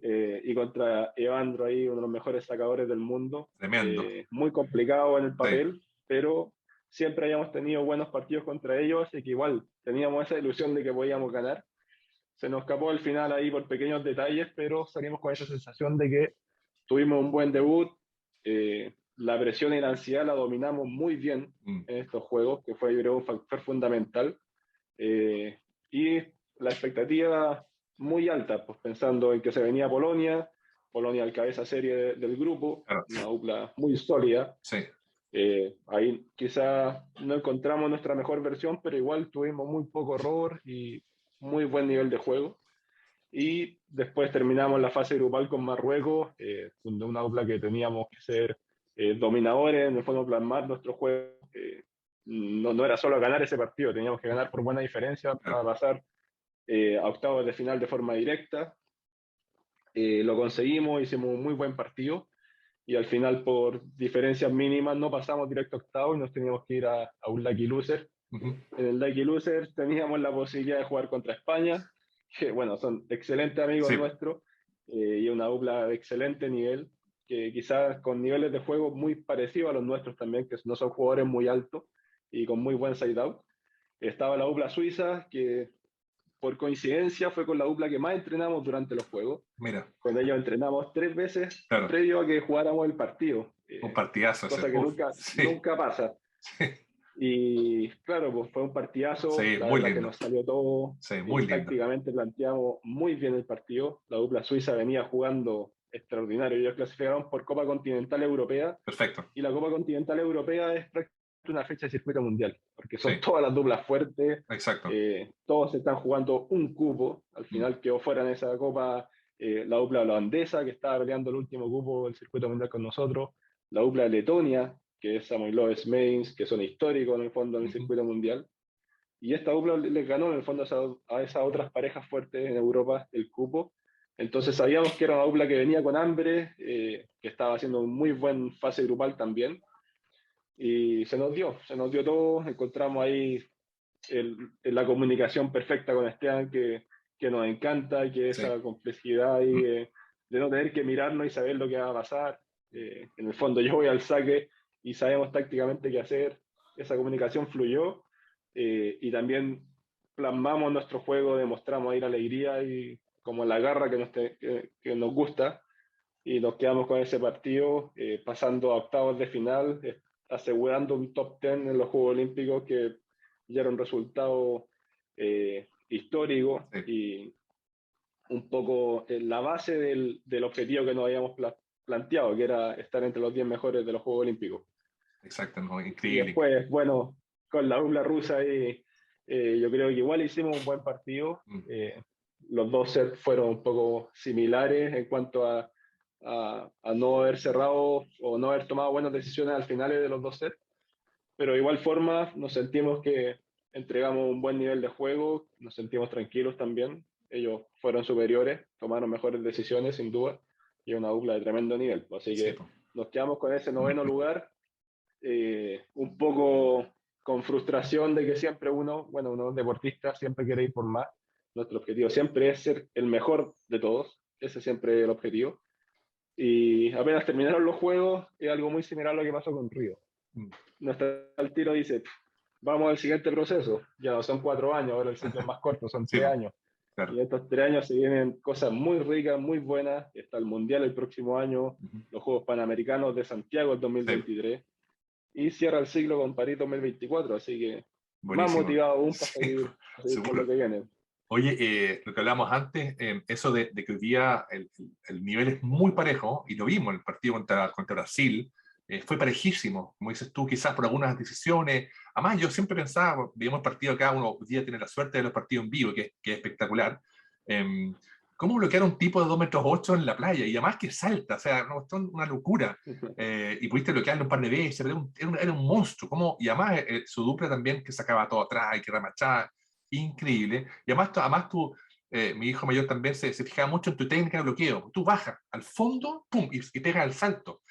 y contra Evandro ahí, uno de los mejores sacadores del mundo. Tremendo. Muy complicado en el Sí. papel, pero siempre habíamos tenido buenos partidos contra ellos, y que igual teníamos esa ilusión de que podíamos ganar. Se nos escapó al final ahí por pequeños detalles, pero salimos con esa sensación de que tuvimos un buen debut. La presión y la ansiedad la dominamos muy bien Mm. en estos juegos, que fue, yo creo, un factor fundamental. Eh, y la expectativa muy alta, pues pensando en que se venía Polonia, Polonia al cabeza serie del grupo, Claro. una dupla muy sólida. Sí. Ahí quizá no encontramos nuestra mejor versión, pero igual tuvimos muy poco error y muy buen nivel de juego. Y después terminamos la fase grupal con Marruecos, una dupla que teníamos que ser dominadores, en el fondo plasmar nuestro juego. No era solo ganar ese partido, teníamos que ganar por buena diferencia Claro. para pasar a octavos de final de forma directa. Lo conseguimos, hicimos un muy buen partido y al final por diferencias mínimas no pasamos directo a octavos y nos teníamos que ir a un lucky loser. Ujú. En el lucky loser teníamos la posibilidad de jugar contra España, que bueno, son excelentes amigos Sí. nuestros, y una dupla de excelente nivel, que quizás con niveles de juego muy parecidos a los nuestros también, que no son jugadores muy altos y con muy buen side out. Estaba la dupla suiza, que por coincidencia fue con la dupla que más entrenamos durante los juegos. Mira. Con ellos entrenamos 3 veces Claro. previo a que jugáramos el partido, Un partidazo ese. cosa que Uf. Sí. nunca pasa. Sí. Y claro, pues fue un partidazo, Sí, la muy verdad que lindo. nos salió todo, Sí, muy lindo. tácticamente planteamos muy bien el partido, la dupla suiza venía jugando extraordinario, ellos clasificaron por Copa Continental Europea, Perfecto. y la Copa Continental Europea es prácticamente una fecha de circuito mundial, porque son Sí. todas las duplas fuertes, Exacto. todos están jugando un cupo, al Mm. final quedó fuera en esa Copa la dupla holandesa, que estaba peleando el último cupo del circuito mundial con nosotros, la dupla de Letonia, que es Samoilov Smeins, que son históricos en el fondo en el Ujú. circuito mundial. Y esta dupla les ganó en el fondo a esas otras parejas fuertes en Europa el cupo. Entonces sabíamos que era una dupla que venía con hambre, que estaba haciendo un muy buen fase grupal también. Y se nos dio todo. Encontramos ahí la comunicación perfecta con Esteban, que nos encanta, que Sí. esa complejidad ahí, Mm. de no tener que mirarnos y saber lo que va a pasar. En el fondo yo voy al saque y sabemos tácticamente qué hacer. Esa comunicación fluyó, y también plasmamos nuestro juego, demostramos ahí la alegría y como la garra que nos gusta, y nos quedamos con ese partido, pasando a octavos de final, asegurando un top 10 en los Juegos Olímpicos, que ya era un resultado histórico Sí. y un poco la base del objetivo que nos habíamos planteado, que era estar entre los 10 mejores de los Juegos Olímpicos. Exacto, no, Y increíble. después, bueno, con la dupla rusa ahí, yo creo que igual hicimos un buen partido. Mm. Los dos sets fueron un poco similares en cuanto a no haber cerrado o no haber tomado buenas decisiones al final de los dos sets, pero de igual forma nos sentimos que entregamos un buen nivel de juego, nos sentimos tranquilos también. Ellos fueron superiores, tomaron mejores decisiones sin duda, y una dupla de tremendo nivel. Así Sí, que po. nos quedamos con ese noveno lugar, un poco con frustración de que siempre uno es deportista, siempre quiere ir por más. Nuestro objetivo siempre es ser el mejor de todos, ese siempre es el objetivo. Y apenas terminaron los juegos, es algo muy similar a lo que pasó con Río. Mm. No está al tiro, dice, vamos al siguiente proceso. Ya no son 4 años, ahora el ciclo es más corto, son Sí, 3 años. claro. Y estos 3 años se vienen cosas muy ricas, muy buenas. Está el Mundial el próximo año, Ujú. los Juegos Panamericanos de Santiago el Sí, 2023 y cierra el ciclo con París 2024. Así que más buenísimo. motivado aún Sí, para seguir con lo seguro. que viene. Oye, lo que hablábamos antes, eso de que hoy día el nivel es muy parejo, y lo vimos en el partido contra Brasil, fue parejísimo, como dices tú, quizás por algunas decisiones. Además, yo siempre pensaba, vimos el partido acá, uno hoy día tiene la suerte de los partidos en vivo, que es espectacular. eh, ¿Cómo bloquear a un tipo de 2,8 m en la playa? Y además que salta, o sea, no, esto es una locura. Y pudiste bloquearlo un par de veces, pero era un monstruo. ¿Cómo? Y además su dupla también, que sacaba todo atrás y que remachaba, increíble. Y además tú, mi hijo mayor también se fijaba mucho en tu técnica de bloqueo. Tú bajas al fondo, pum, y pegas el salto.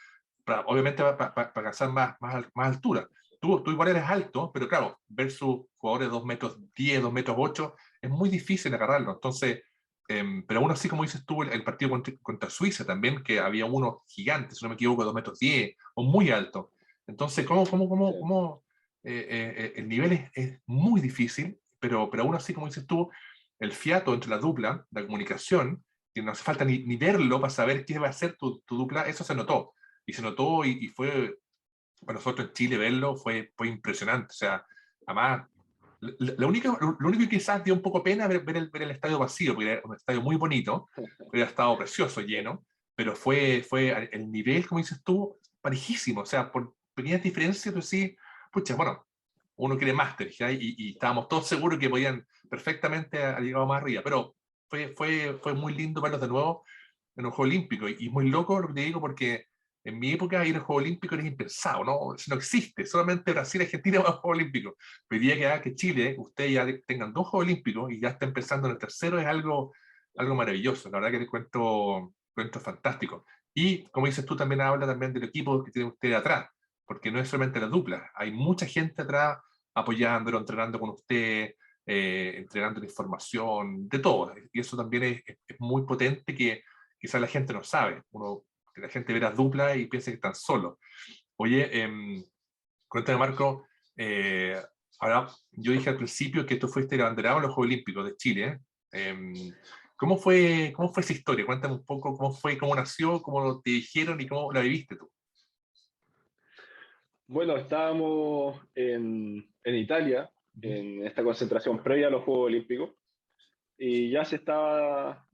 Obviamente para alcanzar más altura. Tú igual eres alto, pero claro, versus jugadores de 2,10 m, 2,8 m, es muy difícil agarrarlo. Entonces, pero aún así, como dices tú, el partido contra Suiza también, que había uno gigante, si no me equivoco, 2,10 m, o muy alto. Entonces, Sí, el nivel es muy difícil, pero aún así, como dices tú, el fiato entre la dupla, la comunicación, que no hace falta ni verlo para saber qué va a ser tu dupla, eso se notó. Y se notó y fue, para nosotros en Chile verlo fue impresionante. O sea, además, lo único que quizás dio un poco pena ver el estadio vacío, porque era un estadio muy bonito, hubiera estado precioso, lleno, pero fue el nivel, como dices tú, parejísimo. O sea, por pequeñas diferencias, tú sí, pucha, bueno, uno quiere más, te dije, y estábamos todos seguros que podían perfectamente haber llegado más arriba, pero fue muy lindo verlos de nuevo en un Juego Olímpico, y muy loco lo que te digo, porque en mi época ir al Juego Olímpico era impensado, ¿no? Eso no existe, solamente Brasil y Argentina van a Juego Olímpico. Pero el día que Chile, ustedes ya tengan 2 Juegos Olímpicos y ya está empezando en el tercero, es algo maravilloso, la verdad que te cuento fantástico. Y como dices tú, también habla también del equipo que tiene usted atrás, porque no es solamente la dupla, hay mucha gente atrás apoyándolo, entrenando con usted, entregando información, de todo. Y eso también es muy potente, que quizás la gente no sabe. Que la gente ve las duplas y piensa que están solos. Oye, cuéntame, Marco, eh, ahora yo dije al principio que tú fuiste el abanderado en los Juegos Olímpicos de Chile. ¿Cómo fue esa historia? Cuéntame un poco cómo fue, cómo nació, cómo te dijeron y cómo la viviste tú. bueno, estábamos en Italia, en esta concentración previa a los Juegos Olímpicos, y ya se estaba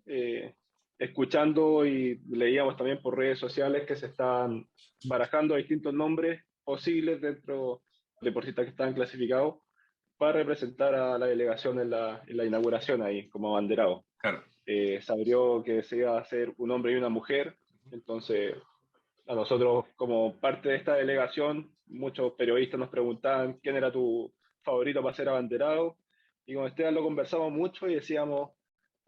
escuchando y leíamos también por redes sociales que se estaban barajando distintos nombres posibles dentro de deportistas que estaban clasificados para representar a la delegación en la inauguración ahí como abanderado. Claro. Se abrió que se iba a hacer un hombre y una mujer, entonces a nosotros como parte de esta delegación, muchos periodistas nos preguntaban quién era tu favorito para ser abanderado, y con Esteban lo conversamos mucho y decíamos,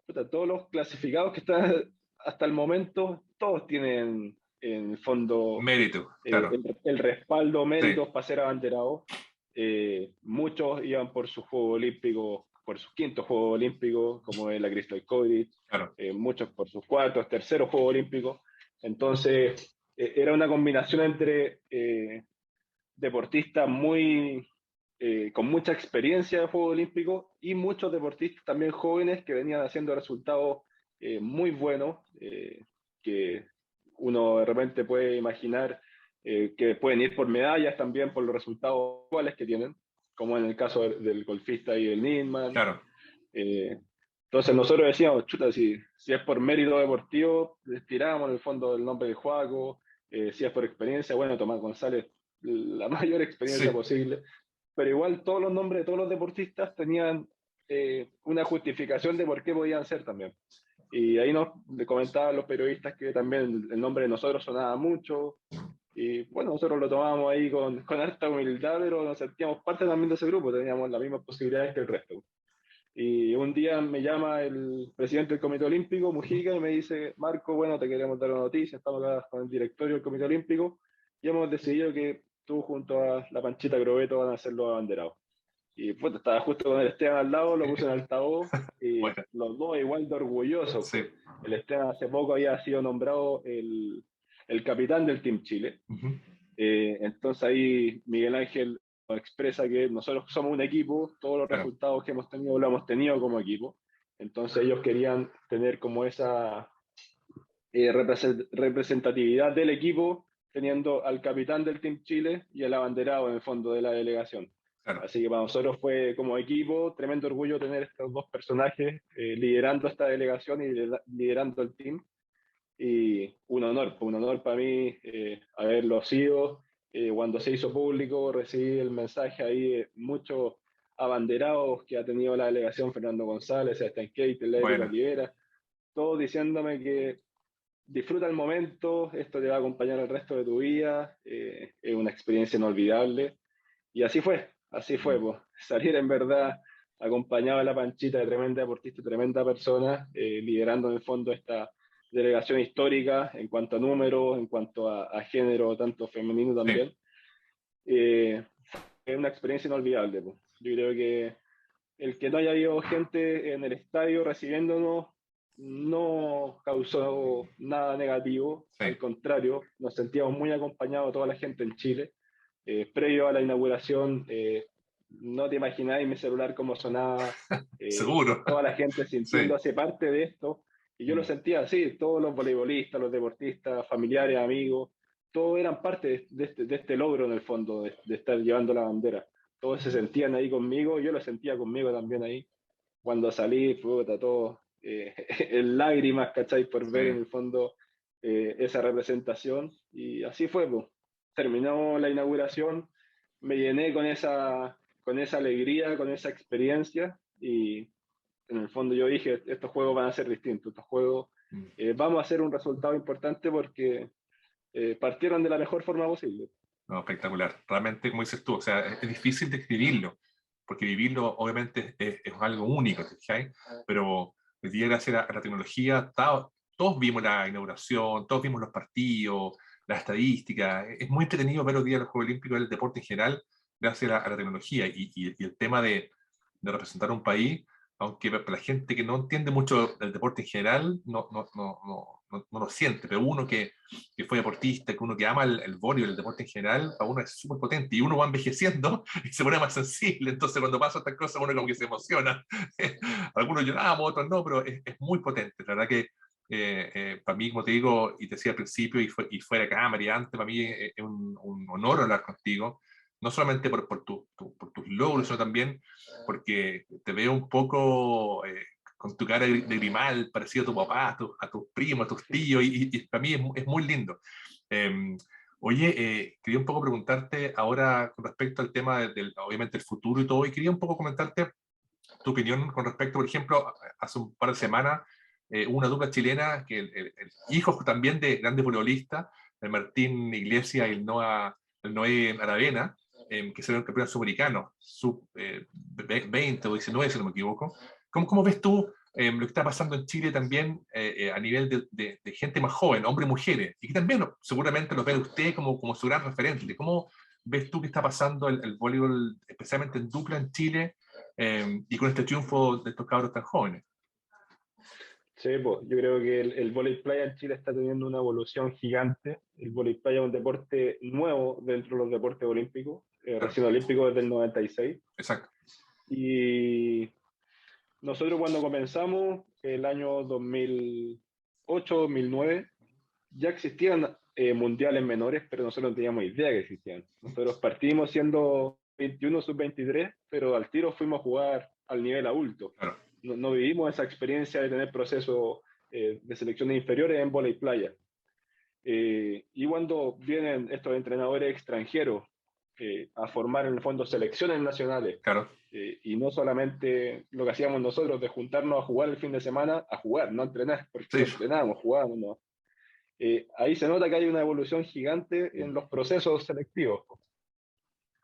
puta, todos los clasificados que están hasta el momento, todos tienen en el fondo Mérito, claro. el respaldo, Sí, méritos para ser abanderados. Muchos iban por su juego olímpico, por sus quintos Juegos Olímpicos, como es la Crystal Kovic, claro. muchos por sus cuartos, terceros Juegos Olímpicos. Entonces, era una combinación entre deportistas con mucha experiencia de Juegos Olímpicos y muchos deportistas también jóvenes que venían haciendo resultados muy buenos, que uno de repente puede imaginar que pueden ir por medallas también por los resultados actuales que tienen, como en el caso del golfista y el Nilman. Claro. Eh, entonces nosotros decíamos, chuta, si es por mérito deportivo, les tiramos en el fondo del nombre de Joaco. Si es por experiencia, bueno, Tomás González, la mayor experiencia Sí. posible, pero igual todos los nombres de todos los deportistas tenían una justificación de por qué podían ser también. Y ahí nos comentaban los periodistas que también el nombre de nosotros sonaba mucho, y bueno, nosotros lo tomábamos ahí con harta humildad, pero nos sentíamos parte también de ese grupo, teníamos las mismas posibilidades que el resto. Y un día me llama el presidente del Comité Olímpico, Mujica, y me dice, Marco, bueno, te queremos dar una noticia, estamos acá con el directorio del Comité Olímpico y hemos decidido que tú junto a la Panchita Grobeto van a ser los abanderados. Y pues, estaba justo con el Esteban al lado, lo puse en altavoz y Bueno, los dos igual de orgullosos. sí. Pues. El Esteban hace poco había sido nombrado el capitán del Team Chile. Ujú. Entonces ahí Miguel Ángel nos expresa que nosotros somos un equipo, todos los Claro, resultados que hemos tenido lo hemos tenido como equipo. Entonces ellos querían tener como esa representatividad del equipo, teniendo al capitán del Team Chile y el abanderado en el fondo de la delegación. claro. Así que para nosotros fue como equipo tremendo orgullo tener estos dos personajes liderando esta delegación y liderando el team. Y un honor para mí haberlo sido. Cuando se hizo público, recibí el mensaje ahí de muchos abanderados que ha tenido la delegación, Fernando González, Sebastián Keitel, Eric Bueno, Olivera, todos diciéndome que disfruta el momento, esto te va a acompañar el resto de tu vida, es una experiencia inolvidable. Y así fue, pues. Salir en verdad acompañado de la Panchita, de tremenda deportista, tremenda persona, liderando en el fondo esta delegación histórica en cuanto a números, en cuanto a género, tanto femenino sí, también. Es una experiencia inolvidable, pues. Yo creo que el que no haya habido gente en el estadio recibiéndonos no causó nada negativo, sí, al contrario, nos sentíamos muy acompañados toda la gente en Chile. Previo a la inauguración, no te imagináis mi celular cómo sonaba, seguro. toda la gente Sí. sintiéndose parte de esto, y yo lo sentía así, todos los voleibolistas, los deportistas, familiares, amigos, todos eran parte de este logro en el fondo, de estar llevando la bandera. Todos se sentían ahí conmigo, yo lo sentía conmigo también ahí. Cuando salí, puta, todo en lágrimas, ¿cachai? Por Sí. ver en el fondo esa representación. Y así fue, pues. Terminó la inauguración, me llené con esa alegría, con esa experiencia y en el fondo yo dije, estos juegos van a ser distintos, estos juegos Mm. vamos a hacer un resultado importante porque partieron de la mejor forma posible. No, espectacular. Realmente, como dices tú, o sea, es difícil describirlo, porque vivirlo obviamente es algo único, ¿sí? Pero hoy día, gracias a la tecnología, todos vimos la inauguración, todos vimos los partidos, las estadísticas. Es muy entretenido ver hoy día los Juegos Olímpicos, el deporte en general, gracias a la tecnología y el tema de representar un país, aunque para la gente que no entiende mucho del deporte en general, no lo siente, pero uno que fue deportista, que uno que ama el voleibol, el deporte en general, para uno es súper potente y uno va envejeciendo y se pone más sensible, entonces cuando pasa estas cosas uno como que se emociona. Algunos lloramos, otros no, pero es muy potente, la verdad que para mí, como te digo, y te decía al principio, y fuera de cámara y antes, para mí es un honor hablar contigo, no solamente por tus logros, sino también porque te veo un poco con tu cara de grimal, parecido a tu papá, a tus primos, a tus tíos, y para mí es muy lindo. Eh, Oye, quería un poco preguntarte ahora con respecto al tema obviamente, el futuro y todo, y quería un poco comentarte tu opinión con respecto, por ejemplo, hace un par de semanas, una dupla chilena, que el hijo también de grandes voleibolistas, el Martín Iglesias y el Noé Aravena, que serán campeones sudamericanos, sub 20 o 19, si no me equivoco. ¿Cómo ves tú lo que está pasando en Chile también a nivel de gente más joven, hombres y mujeres? Y que también seguramente lo ve usted como su gran referente. ¿Cómo ves tú que está pasando el voleibol, especialmente en dupla en Chile, y con este triunfo de estos cabros tan jóvenes? Sí, pues, yo creo que el vóley playa en Chile está teniendo una evolución gigante. El vóley playa es un deporte nuevo dentro de los deportes olímpicos, Claro, recién olímpico desde el 96. exacto. Y nosotros cuando comenzamos, el año 2008-2009, ya existían mundiales menores, pero nosotros no teníamos idea que existían. Nosotros partimos siendo 21 sub-23, pero al tiro fuimos a jugar al nivel adulto. Claro. No vivimos esa experiencia de tener procesos de selecciones inferiores en vóley playa. Y cuando vienen estos entrenadores extranjeros a formar en el fondo selecciones nacionales, Claro. y no solamente lo que hacíamos nosotros de juntarnos a jugar el fin de semana, a jugar, no a entrenar, porque Sí. no entrenábamos, jugábamos, no. Ahí se nota que hay una evolución gigante en los procesos selectivos.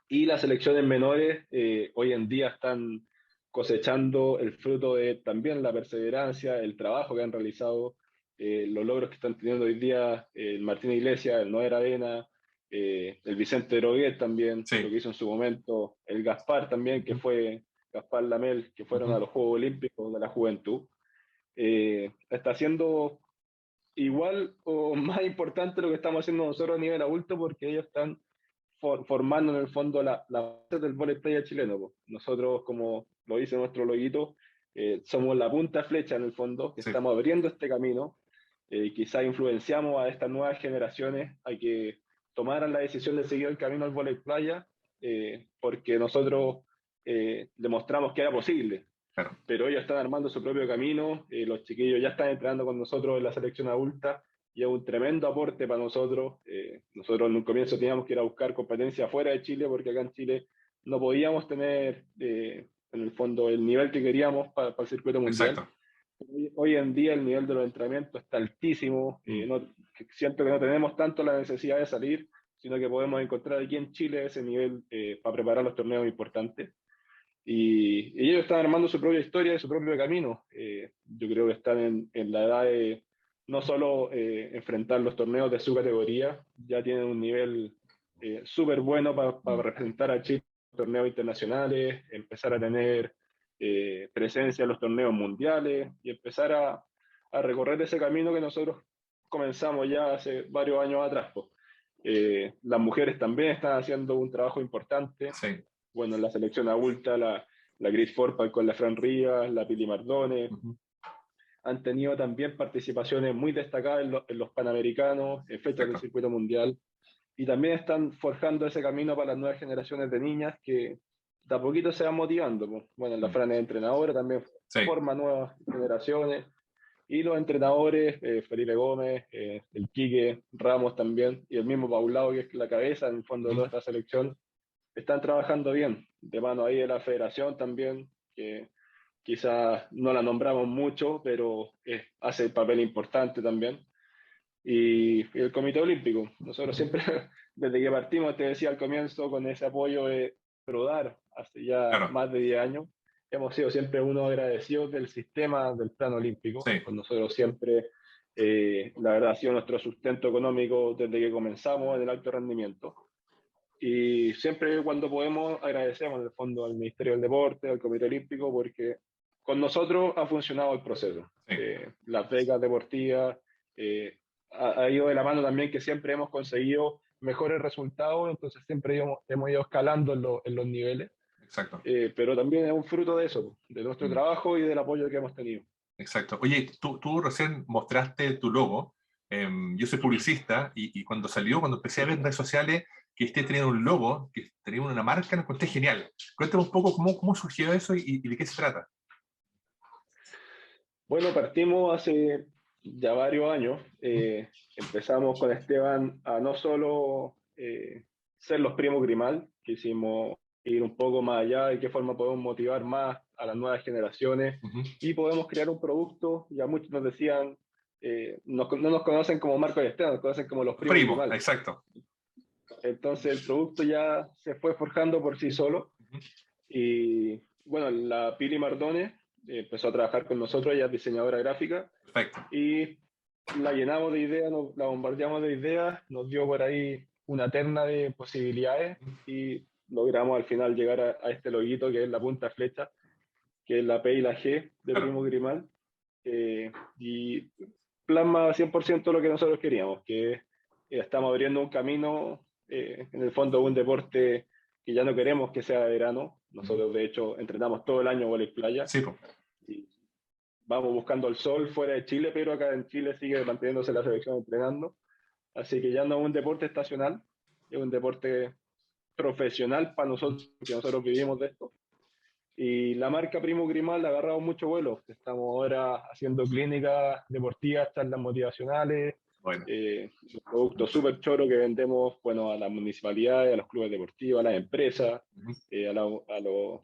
Y las selecciones menores hoy en día están cosechando el fruto de también la perseverancia, el trabajo que han realizado, los logros que están teniendo hoy día el Martín Iglesias, el Noé Aravena, el Vicente Droguet también, lo Sí. que hizo en su momento, el Gaspar también, que fue Gaspar Lamel, que fueron a Ujú. los Juegos Olímpicos de la Juventud. Está haciendo igual o más importante lo que estamos haciendo nosotros a nivel adulto, porque ellos están formando en el fondo la base del vóley playa chileno. Po. Nosotros, como lo dice nuestro loguito, somos la punta flecha en el fondo, que Sí. estamos abriendo este camino. Quizá influenciamos a estas nuevas generaciones a que tomaran la decisión de seguir el camino al vóley playa, porque nosotros demostramos que era posible, Claro. pero ellos están armando su propio camino, los chiquillos ya están entrenando con nosotros en la selección adulta y es un tremendo aporte para nosotros. Nosotros en un comienzo teníamos que ir a buscar competencia fuera de Chile porque acá en Chile no podíamos tener en el fondo el nivel que queríamos para el circuito mundial. Exacto. Hoy en día el nivel de los entrenamientos está altísimo, Mm. siento que no tenemos tanto la necesidad de salir, sino que podemos encontrar aquí en Chile ese nivel para preparar los torneos importantes. Y ellos están armando su propia historia y su propio camino. Yo creo que están en la edad de no solo enfrentar los torneos de su categoría, ya tienen un nivel súper bueno para Mm. representar a Chile en torneos internacionales, empezar a tener presencia en los torneos mundiales y empezar a recorrer ese camino que nosotros comenzamos ya hace varios años atrás. Pues. Las mujeres también están haciendo un trabajo importante. Sí. Bueno, en la selección adulta, la Gris Forpal con la Fran Rivas, la Pili Mardone, Ujú. han tenido también participaciones muy destacadas en los Panamericanos, en fechas del Exacto. circuito mundial, y también están forjando ese camino para las nuevas generaciones de niñas que de a poquito se van motivando. Pues. Bueno, la Mm. Fran es entrenadora, también Sí. forma nuevas generaciones, y los entrenadores, Felipe Gómez, el Quique Ramos también, y el mismo Paulao, que es la cabeza en el fondo de Ujú. toda esta selección, están trabajando bien, de mano ahí de la federación también, que quizás no la nombramos mucho, pero hace el papel importante también. Y el Comité Olímpico, nosotros Ujú. siempre, desde que partimos, te decía al comienzo, con ese apoyo de Prodar, hace ya Claro. más de 10 años, hemos sido siempre unos agradecidos del sistema del plano olímpico. Sí. Con nosotros siempre, la verdad, ha sido nuestro sustento económico desde que comenzamos en el alto rendimiento. Y siempre cuando podemos agradecemos en el fondo al Ministerio del Deporte, al Comité Olímpico, porque con nosotros ha funcionado el proceso. Sí. Las becas deportivas, ha ido de la mano también que siempre hemos conseguido mejores resultados, entonces siempre hemos ido escalando en los niveles, Exacto. pero también es un fruto de eso, de nuestro Mm. trabajo y del apoyo que hemos tenido. Exacto. Oye, tú recién mostraste tu logo. Yo soy publicista y cuando salió, cuando empecé a ver en redes sociales que este tenía un logo, que tenía una marca, lo encontré genial. Cuéntame un poco cómo surgió eso y de qué se trata. Bueno, partimos hace ya varios años. Ujú. Empezamos con Esteban a no solo ser los primos Grimal, quisimos ir un poco más allá, de qué forma podemos motivar más a las nuevas generaciones Ujú. y podemos crear un producto. Ya muchos nos decían, no nos conocen como Marco y Esteban, nos conocen como los primos Primo, Grimal. exacto. Entonces el producto ya se fue forjando por sí solo. Ujú. Y bueno, la Pili Mardone empezó a trabajar con nosotros, ella es diseñadora gráfica, Perfecto. y la llenamos de ideas, la bombardeamos de ideas, nos dio por ahí una terna de posibilidades y logramos al final llegar a este loguito que es la punta flecha, que es la P y la G de Claro. Primo Grimal, y plasma 100% lo que nosotros queríamos, que estamos abriendo un camino, en el fondo un deporte que ya no queremos que sea de verano. Ujú. Nosotros de hecho entrenamos todo el año vóley playa Sí, po. y vamos buscando el sol fuera de Chile, pero acá en Chile sigue manteniéndose la selección entrenando. Así que ya no es un deporte estacional, es un deporte profesional para nosotros, que nosotros vivimos de esto. Y la marca Primo Grimal ha agarrado mucho vuelo. Estamos ahora haciendo clínicas deportivas, charlas motivacionales, Bueno. un producto súper choro que vendemos, bueno, a las municipalidades, a los clubes deportivos, a las empresas, Ujú.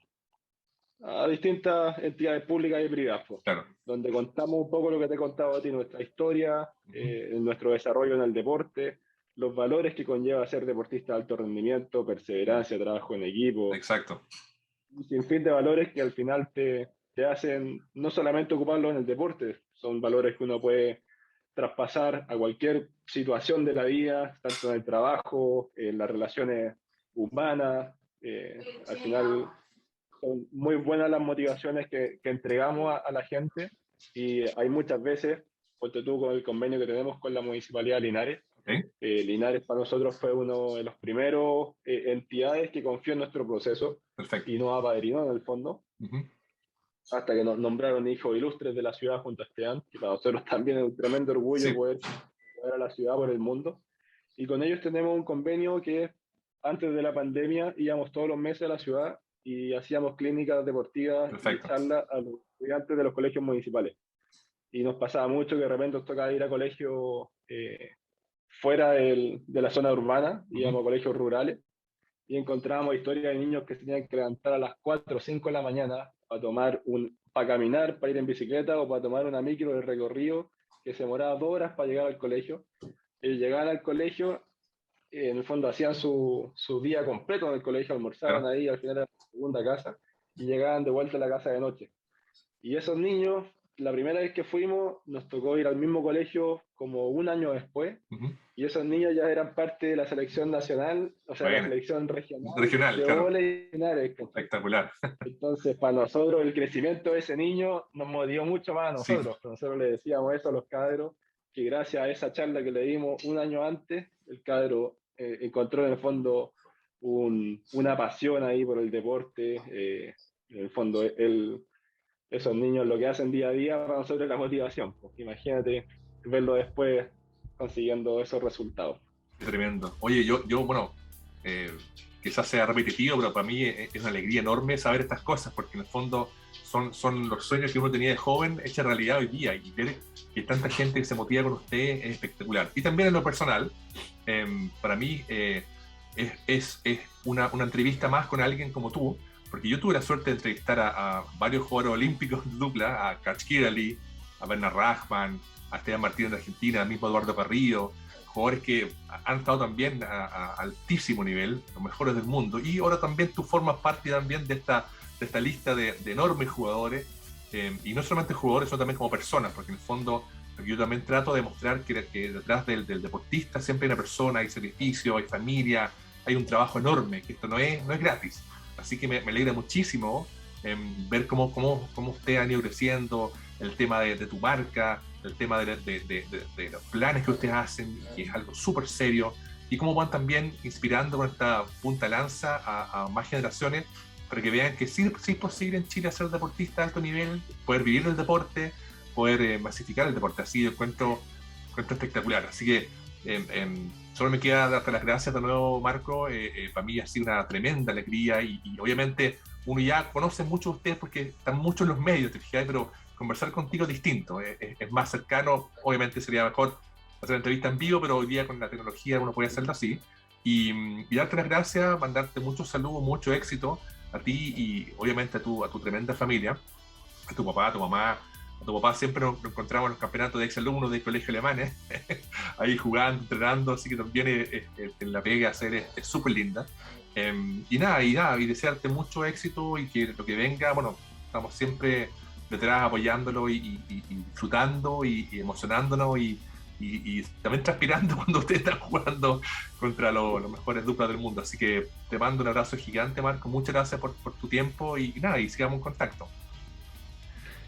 a distintas entidades públicas y privadas, pues, Claro. donde contamos un poco lo que te he contado a ti, nuestra historia, Ujú. nuestro desarrollo en el deporte, los valores que conlleva ser deportista de alto rendimiento, perseverancia, trabajo en equipo, Exacto. un sinfín de valores que al final te hacen no solamente ocuparlo en el deporte, son valores que uno puede traspasar a cualquier situación de la vida, tanto en el trabajo, en las relaciones humanas. Al final son muy buenas las motivaciones que entregamos a la gente, y hay muchas veces, ponte tú con el convenio que tenemos con la Municipalidad de Linares. ¿Sí? Linares para nosotros fue uno de los primeros entidades que confió en nuestro proceso Perfecto. y nos apadrinó en el fondo, hasta que nos nombraron hijos ilustres de la ciudad junto a Esteban, que para nosotros también es un tremendo orgullo Sí. poder a la ciudad por el mundo. Y con ellos tenemos un convenio que antes de la pandemia íbamos todos los meses a la ciudad y hacíamos clínicas deportivas y charlas a los estudiantes de los colegios municipales. Y nos pasaba mucho que de repente nos tocaba ir a colegios fuera de la zona urbana, íbamos a colegios rurales, y encontrábamos historias de niños que se tenían que levantar a las 4 o 5 de la mañana para caminar, para ir en bicicleta o para tomar una micro de recorrido que se demoraba 2 horas para llegar al colegio. Y llegaban al colegio, en el fondo hacían su día completo en el colegio, almorzaban ahí, al final era la segunda casa, y llegaban de vuelta a la casa de noche. Y esos niños, la primera vez que fuimos, nos tocó ir al mismo colegio como un año después, y esos niños ya eran parte de la selección nacional, o sea, la selección regional de vóley. Espectacular. Entonces, para nosotros, el crecimiento de ese niño nos motivó mucho más a nosotros. Sí. Nosotros le decíamos eso a los cabros, que gracias a esa charla que le dimos un año antes, el cabro encontró en el fondo una pasión ahí por el deporte. En el fondo, esos niños lo que hacen día a día para nosotros es la motivación. Pues, imagínate verlo después consiguiendo esos resultados. Tremendo. Oye, yo bueno, quizás sea repetitivo, pero para mí es una alegría enorme saber estas cosas, porque en el fondo son los sueños que uno tenía de joven hechos realidad hoy día, y ver que tanta gente que se motiva con usted es espectacular. Y también en lo personal, para mí es una entrevista más con alguien como tú, porque yo tuve la suerte de entrevistar a varios jugadores olímpicos de dupla, a Kachkirali, a Bernard Rachman, a Esteban Martínez de Argentina, al mismo Eduardo Carrillo, jugadores que han estado también a altísimo nivel, los mejores del mundo. Y ahora también tú formas parte también de esta lista de enormes jugadores, y no solamente jugadores, sino también como personas, porque en el fondo yo también trato de mostrar que detrás del deportista siempre hay una persona, hay sacrificio, hay familia, hay un trabajo enorme, que esto no es gratis. Así que me alegra muchísimo ver cómo usted ha ido creciendo, el tema de tu marca, el tema de los planes que ustedes hacen, que es algo súper serio, y cómo van también inspirando con esta punta lanza a más generaciones, para que vean que sí es posible en Chile ser deportista de alto nivel, poder vivir el deporte, poder masificar el deporte. Así yo encuentro espectacular. Así que solo me queda darte las gracias de nuevo, Marco. Para mí ha sido una tremenda alegría, y obviamente uno ya conoce mucho de ustedes porque están mucho en los medios, te fijas, pero conversar contigo es distinto, es más cercano. Obviamente sería mejor hacer entrevista en vivo, pero hoy día con la tecnología uno puede hacerlo así. Y darte las gracias, mandarte muchos saludos, mucho éxito a ti y obviamente a tu tremenda familia, a tu papá, a tu mamá. A tu papá siempre nos encontramos en los campeonatos de exalumnos de colegio alemanes, ahí jugando, entrenando, así que también en la pega hacer es súper linda. Y desearte mucho éxito, y que lo que venga, bueno, estamos siempre detrás apoyándolo y disfrutando y emocionándonos y también transpirando cuando ustedes están jugando contra los mejores duplas del mundo. Así que te mando un abrazo gigante, Marco, muchas gracias por tu tiempo y sigamos en contacto.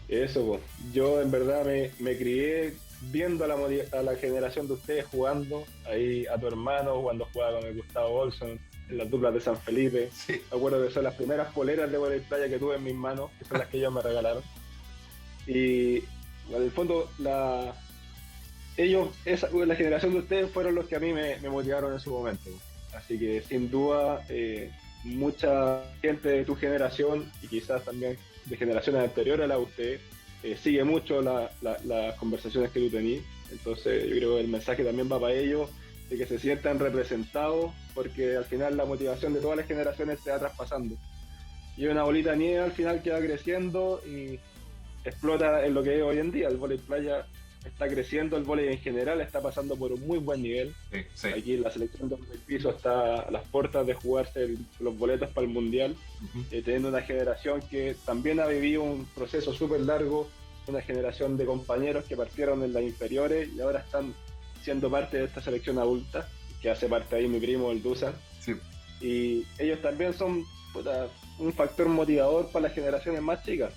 Eso, pues. Yo en verdad me crié viendo a la generación de ustedes jugando, ahí a tu hermano cuando jugaba con el Gustavo Olson, en las duplas de San Felipe. Sí. Me acuerdo que son las primeras poleras de vóley playa que tuve en mis manos, que son las que ellos me regalaron. Y en el fondo, la generación de ustedes fueron los que a mí me motivaron en su momento. Así que sin duda, mucha gente de tu generación, y quizás también de generaciones anteriores a la de ustedes, sigue mucho las conversaciones que tú tenés. Entonces yo creo que el mensaje también va para ellos, de que se sientan representados, porque al final la motivación de todas las generaciones se va traspasando. Y una bolita de nieve al final que va creciendo y explota en lo que es hoy en día. El vóley playa está creciendo, el vóley en general está pasando por un muy buen nivel. Sí. Aquí la selección del piso está a las puertas de jugarse los boletos para el mundial, teniendo una generación que también ha vivido un proceso súper largo, una generación de compañeros que partieron en las inferiores y ahora están siendo parte de esta selección adulta, que hace parte ahí mi primo, el Dusan. Sí. Y ellos también son un factor motivador para las generaciones más chicas,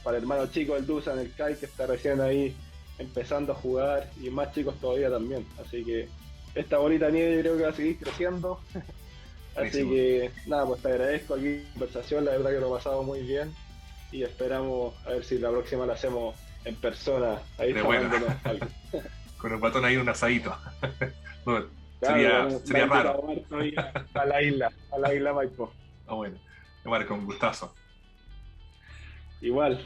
para el hermano chico del Dusan, el Kai, que está recién ahí empezando a jugar, y más chicos todavía también. Así que esta bolita de nieve yo creo que va a seguir creciendo. Así Buenísimo. que nada, pues te agradezco aquí la conversación, la verdad que lo he pasado muy bien y esperamos a ver si la próxima la hacemos en persona, ahí De buena. tomándonos algo. Con el batón ahí en un asadito. No, Claro, sería me raro. a Marco ahí a la isla Maipo. Ah, bueno. Marco, un gustazo. Igual.